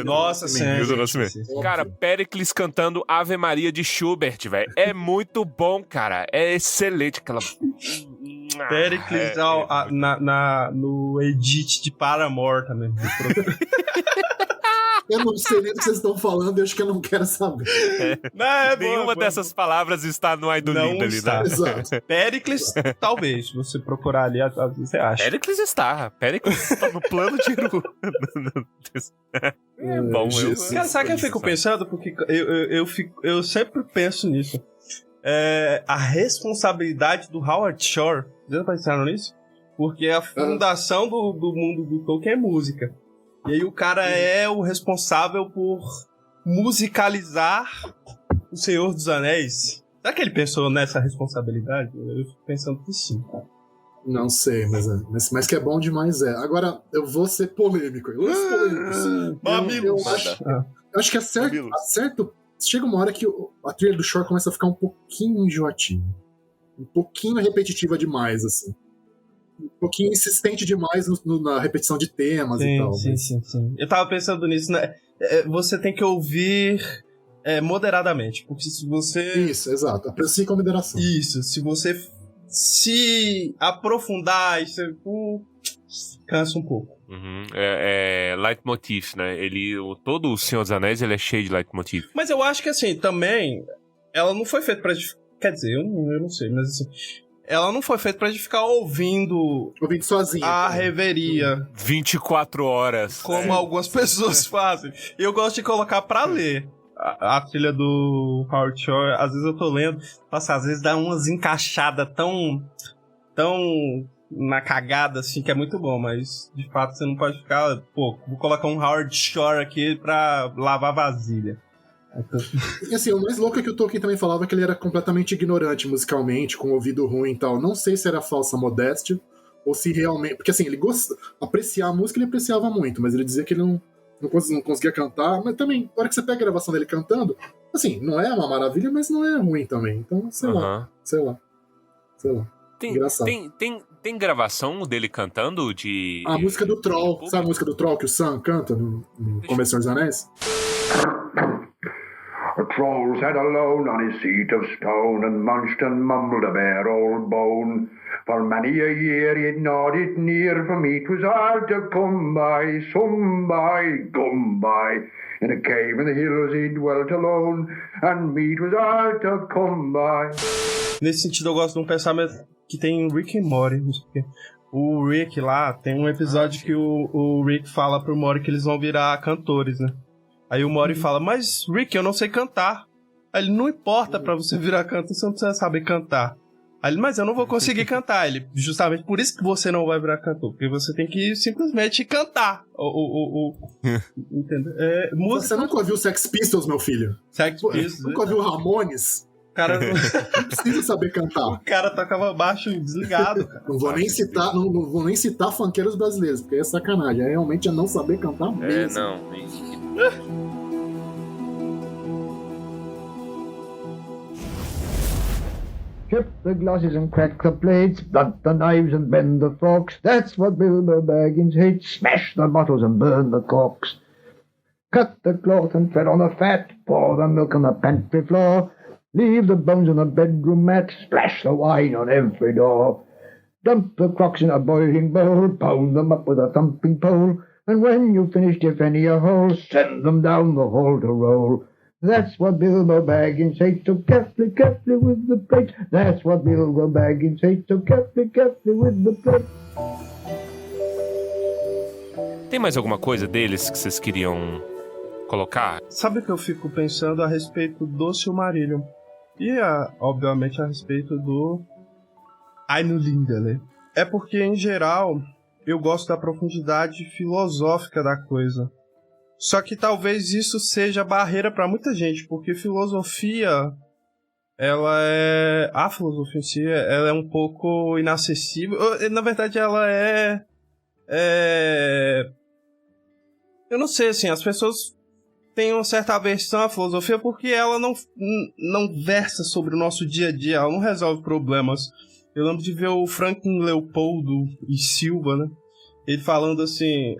Nossa Senhora. Milton Nascimento. Cara, Péricles cantando Ave Maria de Schubert, velho. É muito bom, cara. É excelente aquela... Péricles no edit de Paramore também. Eu não sei nem do que vocês estão falando, eu acho que eu não quero saber. Nenhuma dessas palavras está no Aidolinda ali, né? Exato. Péricles, talvez. Se você procurar ali, você acha. Péricles está no plano de Eru. É bom, Cara, sabe o que eu fico pensando? Porque eu sempre penso nisso. A responsabilidade do Howard Shore. Vocês já pensaram nisso? Porque a fundação do mundo do Tolkien é música. E aí o cara é o responsável por musicalizar O Senhor dos Anéis. Será que ele pensou nessa responsabilidade? Eu fico pensando que sim. Não sei, mas que é bom demais é. Agora, eu vou ser polêmico. Eu acho que é certo. Chega uma hora que a trilha do Shore começa a ficar um pouquinho enjoativa. Um pouquinho repetitiva demais, assim. Um pouquinho insistente demais na repetição de temas e tal. Sim. Eu tava pensando nisso, né? Você tem que ouvir moderadamente, porque se você... Isso, exato. Aprecie com moderação. Isso, se você se aprofundar, você cansa um pouco. Uhum. Leitmotiv, né? Todo o Senhor dos Anéis ele é cheio de leitmotiv. Mas eu acho que assim, também, ela não foi feita pra... Quer dizer, eu não sei, mas assim... Ela não foi feita pra gente ficar ouvindo sozinho. A reveria. 24 horas. Como algumas pessoas fazem. E eu gosto de colocar pra ler. A trilha do Howard Shore, às vezes eu tô lendo, nossa, às vezes dá umas encaixadas tão na cagada, assim, que é muito bom, mas de fato você não pode ficar, vou colocar um Howard Shore aqui pra lavar vasilha. E assim, o mais louco é que o Tolkien também falava que ele era completamente ignorante musicalmente, com ouvido ruim e tal. Não sei se era falsa modéstia, ou se realmente... Porque assim, ele apreciar a música, ele apreciava muito, mas ele dizia que ele não conseguia cantar. Mas também, na hora que você pega a gravação dele cantando, assim, não é uma maravilha, mas não é ruim também. Então, sei lá. Engraçado. Tem gravação dele cantando de... A música do Troll. Sabe a música do Troll que o Sam canta no Começo dos Anéis? A troll sat alone on his seat of stone and munched and mumbled a bare old bone. For many a year he'd gnawed it near, for meat was hard to come by, some by, gum by. In a cave in the hills he dwelt alone, and meat was hard to come by. Nesse sentido eu gosto de um pensamento que tem Rick e Morty. O Rick lá, tem um episódio que o Rick fala pro Morty que eles vão virar cantores, né? Aí o Morty fala, mas Rick, eu não sei cantar. Aí ele, não importa pra você virar cantor, você não precisa saber cantar. Aí ele, mas eu não vou conseguir cantar. Ele, justamente por isso que você não vai virar cantor, porque você tem que simplesmente cantar. Entendeu? Música... Você nunca ouviu Sex Pistols, meu filho? Sex Pistols? Nunca ouviu Ramones? O cara não precisa saber cantar. O cara tocava baixo desligado. Cara. Não vou nem citar funkeiros brasileiros, porque é sacanagem. Realmente é não saber cantar mesmo. Chip the glasses and crack the plates, blunt the knives and bend the forks. That's what Bilbo Baggins hates. Smash the bottles and burn the corks. Cut the cloth and tread on the fat. Pour the milk on the pantry floor. Leave the bones on the bedroom mat. Splash the wine on every door. Dump the crocks in a boiling bowl. Pound them up with a thumping pole. And when you've finished your penny a hole, send them down the hall to roll. That's what Bilbo Baggins hates, so carefully, carefully with the plate. That's what Bilbo Baggins hates, so carefully, carefully with the plate. Tem mais alguma coisa deles que vocês queriam colocar? Sabe o que eu fico pensando a respeito do Silmarillion? E, obviamente, a respeito do Ainulindale. É porque, em geral, eu gosto da profundidade filosófica da coisa. Só que talvez isso seja barreira para muita gente, porque filosofia, a filosofia em si, ela é um pouco inacessível. Na verdade, ela eu não sei, assim, as pessoas têm uma certa aversão à filosofia porque ela não versa sobre o nosso dia a dia, ela não resolve problemas. Eu lembro de ver o Franklin Leopoldo e Silva, né? Ele falando assim,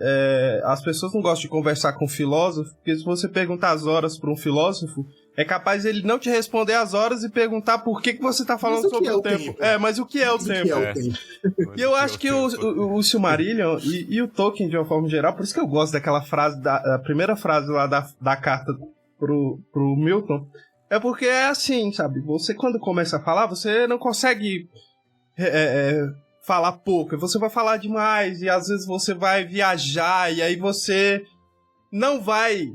as pessoas não gostam de conversar com filósofo, porque se você perguntar as horas para um filósofo, é capaz ele não te responder as horas e perguntar por que você está falando sobre o tempo. Mas o que é o tempo? E eu acho que o Silmarillion e o Tolkien, de uma forma geral, por isso que eu gosto daquela frase, a primeira frase lá da carta pro Milton, é porque é assim, sabe? Você, quando começa a falar, você não consegue falar pouco, você vai falar demais e às vezes você vai viajar e aí você não vai,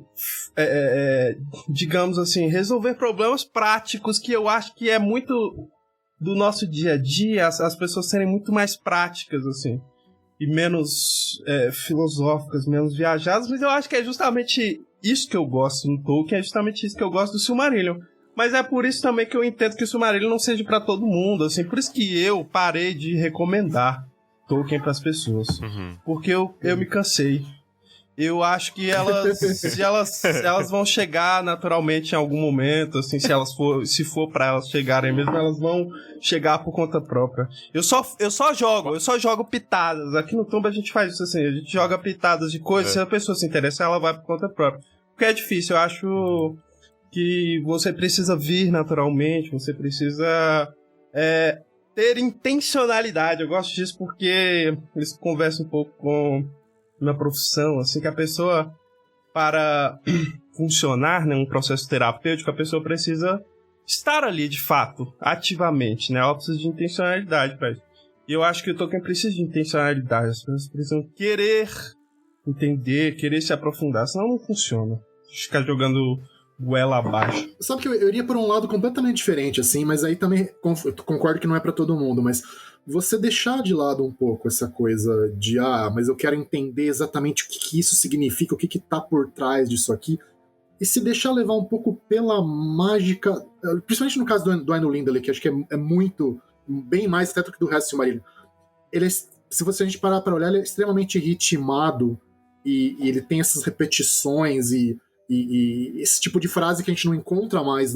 digamos assim, resolver problemas práticos, que eu acho que é muito do nosso dia a dia, as pessoas serem muito mais práticas, assim, e menos filosóficas, menos viajadas, mas eu acho que é justamente isso que eu gosto no Tolkien, é justamente isso que eu gosto do Silmarillion. Mas é por isso também que eu entendo que o Silmarillion não seja pra todo mundo, assim, por isso que eu parei de recomendar Tolkien pras pessoas. Uhum. Porque eu me cansei. Eu acho que elas vão chegar naturalmente em algum momento, assim, se for pra elas chegarem mesmo, elas vão chegar por conta própria. Eu só jogo pitadas. Aqui no Tumba a gente faz isso assim, a gente joga pitadas de coisas, se a pessoa se interessar, ela vai por conta própria. Porque é difícil, eu acho que você precisa vir naturalmente, você precisa ter intencionalidade. Eu gosto disso porque eles conversam um pouco com na profissão, assim, que a pessoa, para funcionar, né, um processo terapêutico, a pessoa precisa estar ali, de fato, ativamente, né? Ela precisa de intencionalidade para isso. E eu acho que o Tolkien precisa de intencionalidade. As pessoas precisam querer entender, querer se aprofundar, senão não funciona. Ficar jogando goela abaixo. Sabe que eu iria por um lado completamente diferente, assim, mas aí também concordo que não é pra todo mundo, mas você deixar de lado um pouco essa coisa de, mas eu quero entender exatamente o que isso significa, o que tá por trás disso aqui, e se deixar levar um pouco pela mágica, principalmente no caso do Ainulindale, que acho que é muito, bem mais até do que do resto do Silmarillion. Ele é, se a gente parar pra olhar, ele é extremamente ritmado, e ele tem essas repetições e esse tipo de frase que a gente não encontra mais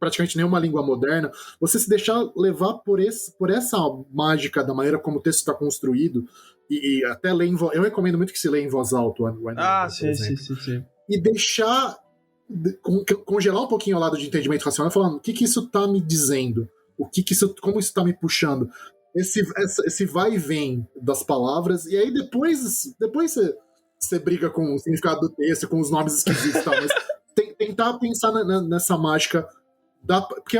praticamente nenhuma língua moderna. Você se deixar levar por essa mágica da maneira como o texto está construído, e até ler eu recomendo muito que se leia em voz alta sim. E deixar congelar um pouquinho ao lado de entendimento racional, falando o que isso tá me dizendo, como isso tá me puxando, esse vai e vem das palavras, e aí depois você briga com o significado do texto, com os nomes esquisitos e tal, mas tentar pensar nessa mágica, porque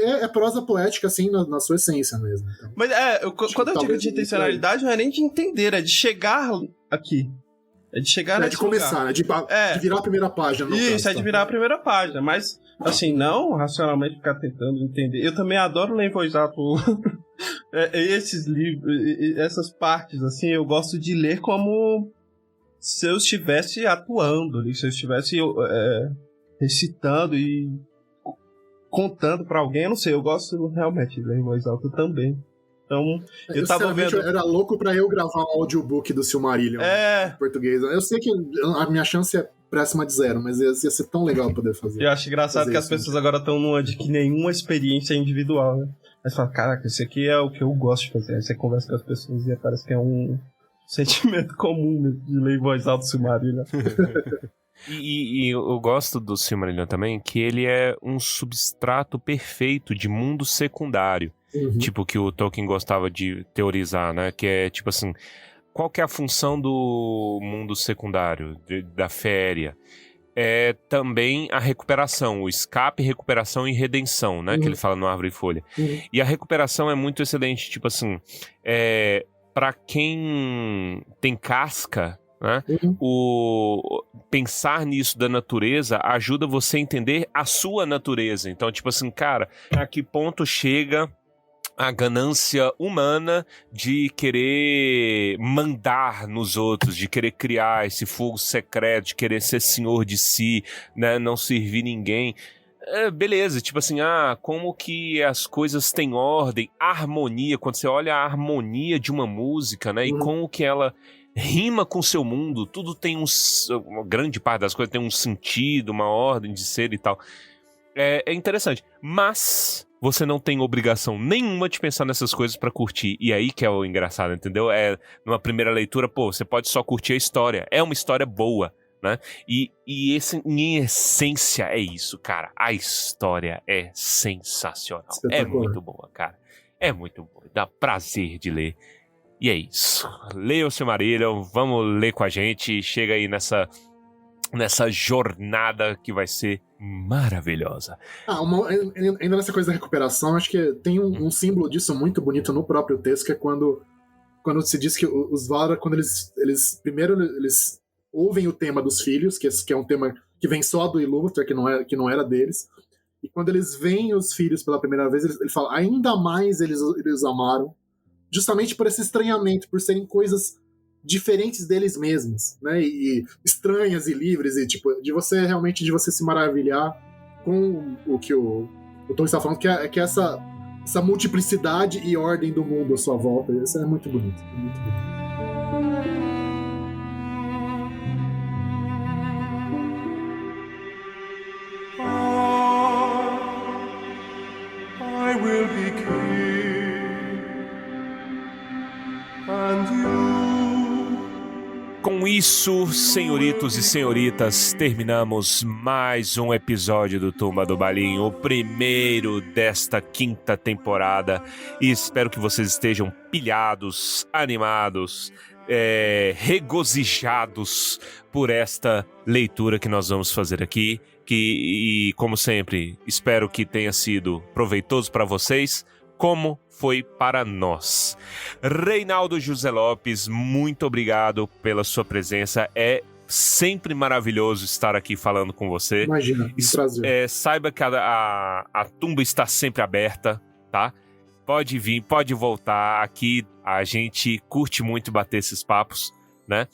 é prosa poética, assim, na sua essência mesmo. Então, mas quando eu digo de intencionalidade, não é nem de entender, é de chegar aqui. É de chegar nesse de começar, lugar. De virar a primeira página. Isso, de virar a primeira página, mas, assim, não racionalmente ficar tentando entender. Eu também adoro ler em voz alta esses livros, essas partes, assim, eu gosto de ler como se eu estivesse atuando ali, se eu estivesse recitando e contando pra alguém, eu não sei, eu gosto realmente de ler em voz alta também. Então, eu tava vendo... Eu era louco pra eu gravar um audiobook do Silmarillion em português. Eu sei que a minha chance é próxima de 0, mas ia ser tão legal poder fazer. Eu acho engraçado que as pessoas agora estão numa de que nenhuma experiência é individual, né? Aí você fala, caraca, isso aqui é o que eu gosto de fazer. Aí você conversa com as pessoas e parece que é um sentimento comum de ler em voz alta do Silmarillion. E eu gosto do Silmarillion também, que ele é um substrato perfeito de mundo secundário. Tipo, que o Tolkien gostava de teorizar, né? Que é, tipo assim, qual que é a função do mundo secundário, da féria? É também a recuperação, o escape, recuperação e redenção, né? Que ele fala no Árvore e Folha. E a recuperação é muito excelente, tipo assim, pra quem tem casca, né? O pensar nisso da natureza ajuda você a entender a sua natureza. Então, tipo assim, cara, a que ponto chega a ganância humana de querer mandar nos outros, de querer criar esse fogo secreto, de querer ser senhor de si, né, não servir ninguém. Beleza, tipo assim, como que as coisas têm ordem, harmonia, quando você olha a harmonia de uma música, né, e como que ela rima com o seu mundo, tudo tem uma grande parte das coisas tem um sentido, uma ordem de ser e tal. É interessante, mas você não tem obrigação nenhuma de pensar nessas coisas pra curtir. E aí que é o engraçado, entendeu? Numa primeira leitura, você pode só curtir a história. É uma história boa, né? E em essência é isso, cara. A história é sensacional. É muito boa, cara. É muito boa. Dá prazer de ler. E é isso. Leia o Silmarillion, vamos ler com a gente. Chega aí nessa jornada que vai ser maravilhosa. Ainda nessa coisa da recuperação, acho que tem um símbolo disso muito bonito no próprio texto, que é quando se diz que os Valar, quando eles primeiro eles ouvem o tema dos filhos, que é um tema que vem só do Ilúvatar, que não era deles, e quando eles veem os filhos pela primeira vez, ele fala, ainda mais eles amaram, justamente por esse estranhamento, por serem coisas diferentes deles mesmos, né, e estranhas e livres, e tipo, de você se maravilhar com o que o Tom está falando, que é essa multiplicidade e ordem do mundo à sua volta. Isso é muito bonito, muito bonito. I will be king, and you. Com isso, senhoritos e senhoritas, terminamos mais um episódio do Tumba do Balim, o primeiro desta 5ª temporada, e espero que vocês estejam pilhados, animados, regozijados por esta leitura que nós vamos fazer aqui, e como sempre, espero que tenha sido proveitoso para vocês, como foi para nós. Reinaldo José Lopes, muito obrigado pela sua presença. É sempre maravilhoso estar aqui falando com você. Imagina, prazer. Saiba que a tumba está sempre aberta, tá? Pode vir, pode voltar. Aqui a gente curte muito bater esses papos, né?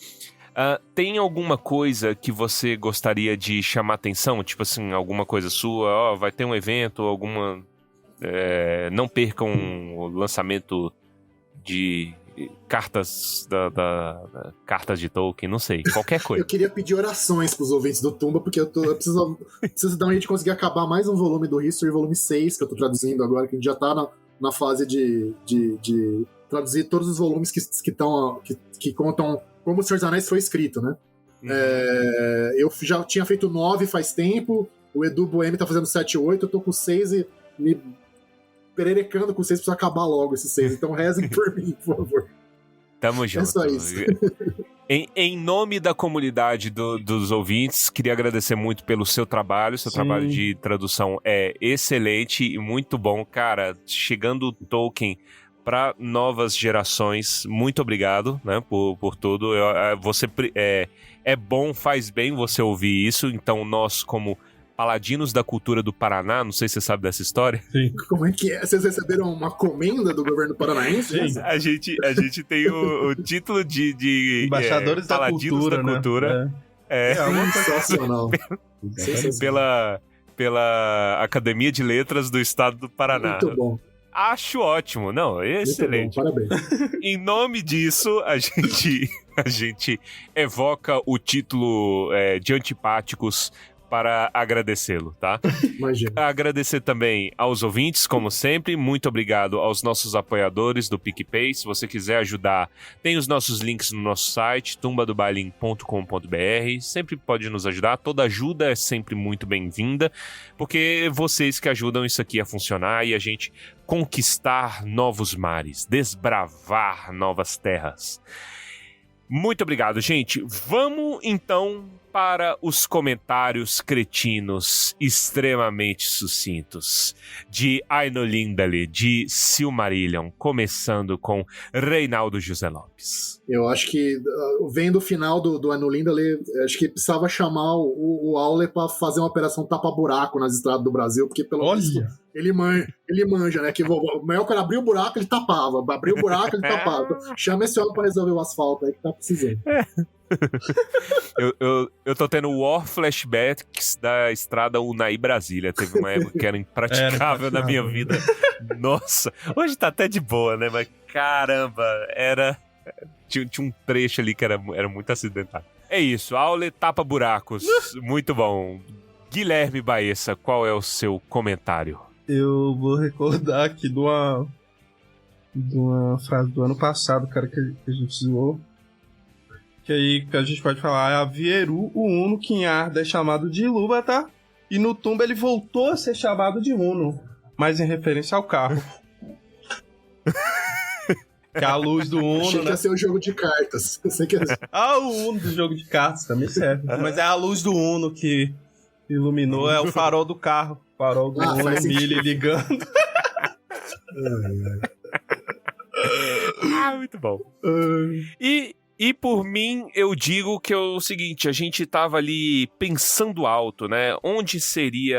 Tem alguma coisa que você gostaria de chamar atenção? Tipo assim, alguma coisa sua? Vai ter um evento, alguma... não percam o lançamento de cartas cartas de Tolkien, não sei, qualquer coisa. Eu queria pedir orações pros ouvintes do Tumba, porque eu preciso dar um jeito de conseguir acabar mais um volume do History, volume 6, que eu tô traduzindo agora, que a gente já tá na fase de traduzir todos os volumes que contam como o Senhor dos Anéis foi escrito, né? Eu já tinha feito 9 faz tempo, o Edu Boemi tá fazendo 7 e 8, eu tô com 6 e me pererecando com 6, precisa acabar logo esses 6. Então rezem por mim, por favor. Tamo junto. É só isso. Em nome da comunidade dos ouvintes, queria agradecer muito pelo seu trabalho. Seu trabalho de tradução é excelente e muito bom. Cara, chegando o Tolkien para novas gerações, muito obrigado, né, por tudo. É bom, faz bem você ouvir isso. Então nós, como Paladinos da Cultura do Paraná, não sei se você sabe dessa história. Sim. Como é que é? Vocês receberam uma comenda do governo paranaense? Sim. A gente tem o título de Embaixadores da Paladinos da Cultura. Né? Sensacional. Pela Academia de Letras do Estado do Paraná. Muito bom. Acho ótimo. Não, excelente. Muito bom, parabéns. Em nome disso, a gente evoca o título de Antipáticos para agradecê-lo, tá? Imagina. Agradecer também aos ouvintes, como sempre. Muito obrigado aos nossos apoiadores do PicPay. Se você quiser ajudar, tem os nossos links no nosso site, tumbadobailin.com.br. Sempre pode nos ajudar. Toda ajuda é sempre muito bem-vinda, porque vocês que ajudam isso aqui a funcionar e a gente conquistar novos mares, desbravar novas terras. Muito obrigado, gente. Vamos, então, para os comentários cretinos extremamente sucintos de Aino Lindale, de Silmarillion, começando com Reinaldo José Lopes. Eu acho que, vendo o final do Aino Lindale, acho que precisava chamar o Aule pra fazer uma operação tapa-buraco nas estradas do Brasil, porque pelo visto ele manja, né? Que o Melkor abriu o buraco, ele tapava. Abriu o buraco, ele tapava. Então, chama esse homem pra resolver o asfalto aí que tá precisando. eu tô tendo war flashbacks da estrada Unai-Brasília. Teve uma época que era impraticável na minha vida. Nossa, hoje tá até de boa, né? Mas caramba, tinha um trecho ali que era muito acidental. É isso, Aule tapa buracos. Muito bom. Guilherme Baessa, qual é o seu comentário? Eu vou recordar aqui de uma frase do ano passado, cara, que a gente zoou. Que aí que a gente pode falar, é a Vieru, o Uno, que em Arda é chamado de Ilúvatar, e no Tumba ele voltou a ser chamado de Uno, mas em referência ao carro. Que é a luz do Uno, Achei que ia ser o jogo de cartas. O Uno do jogo de cartas também serve. Mas é a luz do Uno que iluminou, é o farol do carro. Farol do Uno, Emília ligando. Muito bom. E por mim, eu digo que é o seguinte, a gente tava ali pensando alto, né? Onde seria,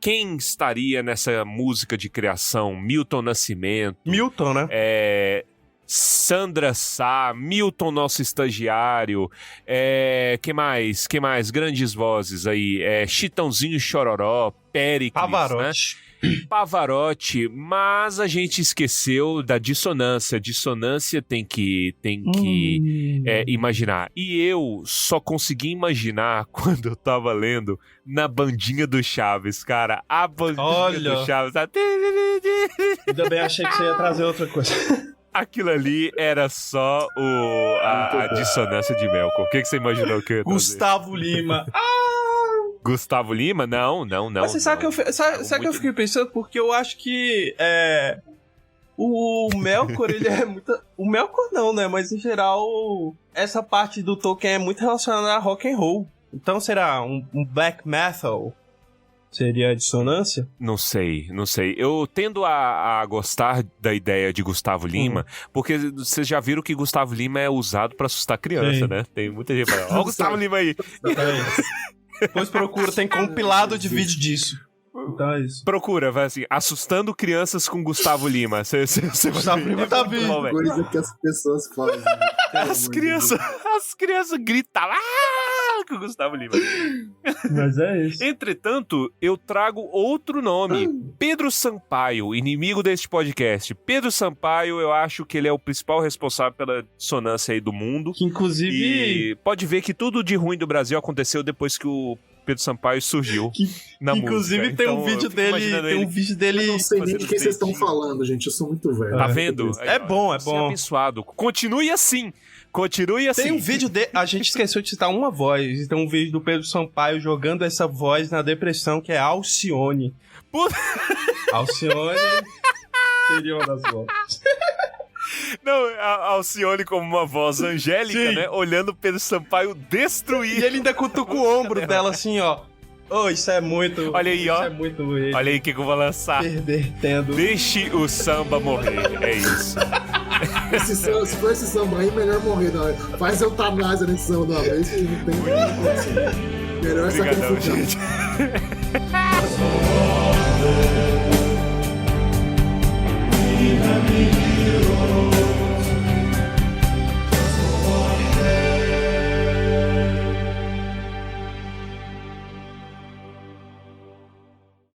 quem estaria nessa música de criação? Milton Nascimento. Milton, né? Sandra Sá, Milton, nosso estagiário, que mais? Grandes vozes aí, Chitãozinho Chororó, Péricles, Pavarotti. Né? Pavarotti, mas a gente esqueceu da dissonância. A dissonância tem que imaginar. E eu só consegui imaginar quando eu tava lendo na bandinha do Chaves, cara. A bandinha do Chaves. Ainda bem, achei que você ia trazer outra coisa. Aquilo ali era só a dissonância de Melkor. O que você imaginou que eu ia trazer? Gustavo Lima. Gustavo Lima? Não. Mas você sabe que eu fiquei pensando? Porque eu acho que o Melkor, ele é muito... O Melkor não, né? Mas em geral, essa parte do Tolkien é muito relacionada a rock and roll. Então será um black metal? Seria a dissonância? Não sei. Eu tendo a gostar da ideia de Gustavo Lima, porque vocês já viram que Gustavo Lima é usado pra assustar criança, né? Tem muita gente falando, ó o Gustavo Lima aí. Depois procura, tem compilado de vídeo disso. Então é isso. Procura, vai assim, assustando crianças com Gustavo Lima. Gustavo Lima tá vindo. Coisa que as pessoas fazem. As crianças gritam com o Gustavo Lima. Mas é isso. Entretanto, eu trago outro nome. Pedro Sampaio, inimigo deste podcast. Pedro Sampaio, eu acho que ele é o principal responsável pela dissonância aí do mundo. Que inclusive... E pode ver que tudo de ruim do Brasil aconteceu depois que o Pedro Sampaio surgiu na música. Inclusive tem um vídeo dele... Eu não sei nem de quem vocês estão falando, gente. Eu sou muito velho. Tá vendo? É bom. Você é abençoado. Continue assim. Tem um vídeo dele... A gente esqueceu de citar uma voz. Tem um vídeo do Pedro Sampaio jogando essa voz na depressão, que é Alcione. Alcione seria uma das vozes. Não, a Alcione como uma voz angélica, né? Olhando o Pedro Sampaio destruir. E ele ainda cutuca o ombro dela assim, ó. Isso é muito... Olha aí, ó. Isso é muito ele. Olha aí o que eu vou lançar. Pervertendo. Deixe o samba morrer. É isso. Se for esse samba aí, melhor morrer. Não. Faz eutanásia nesse samba de uma vez que não tem como. Melhor sacrificar. Gente.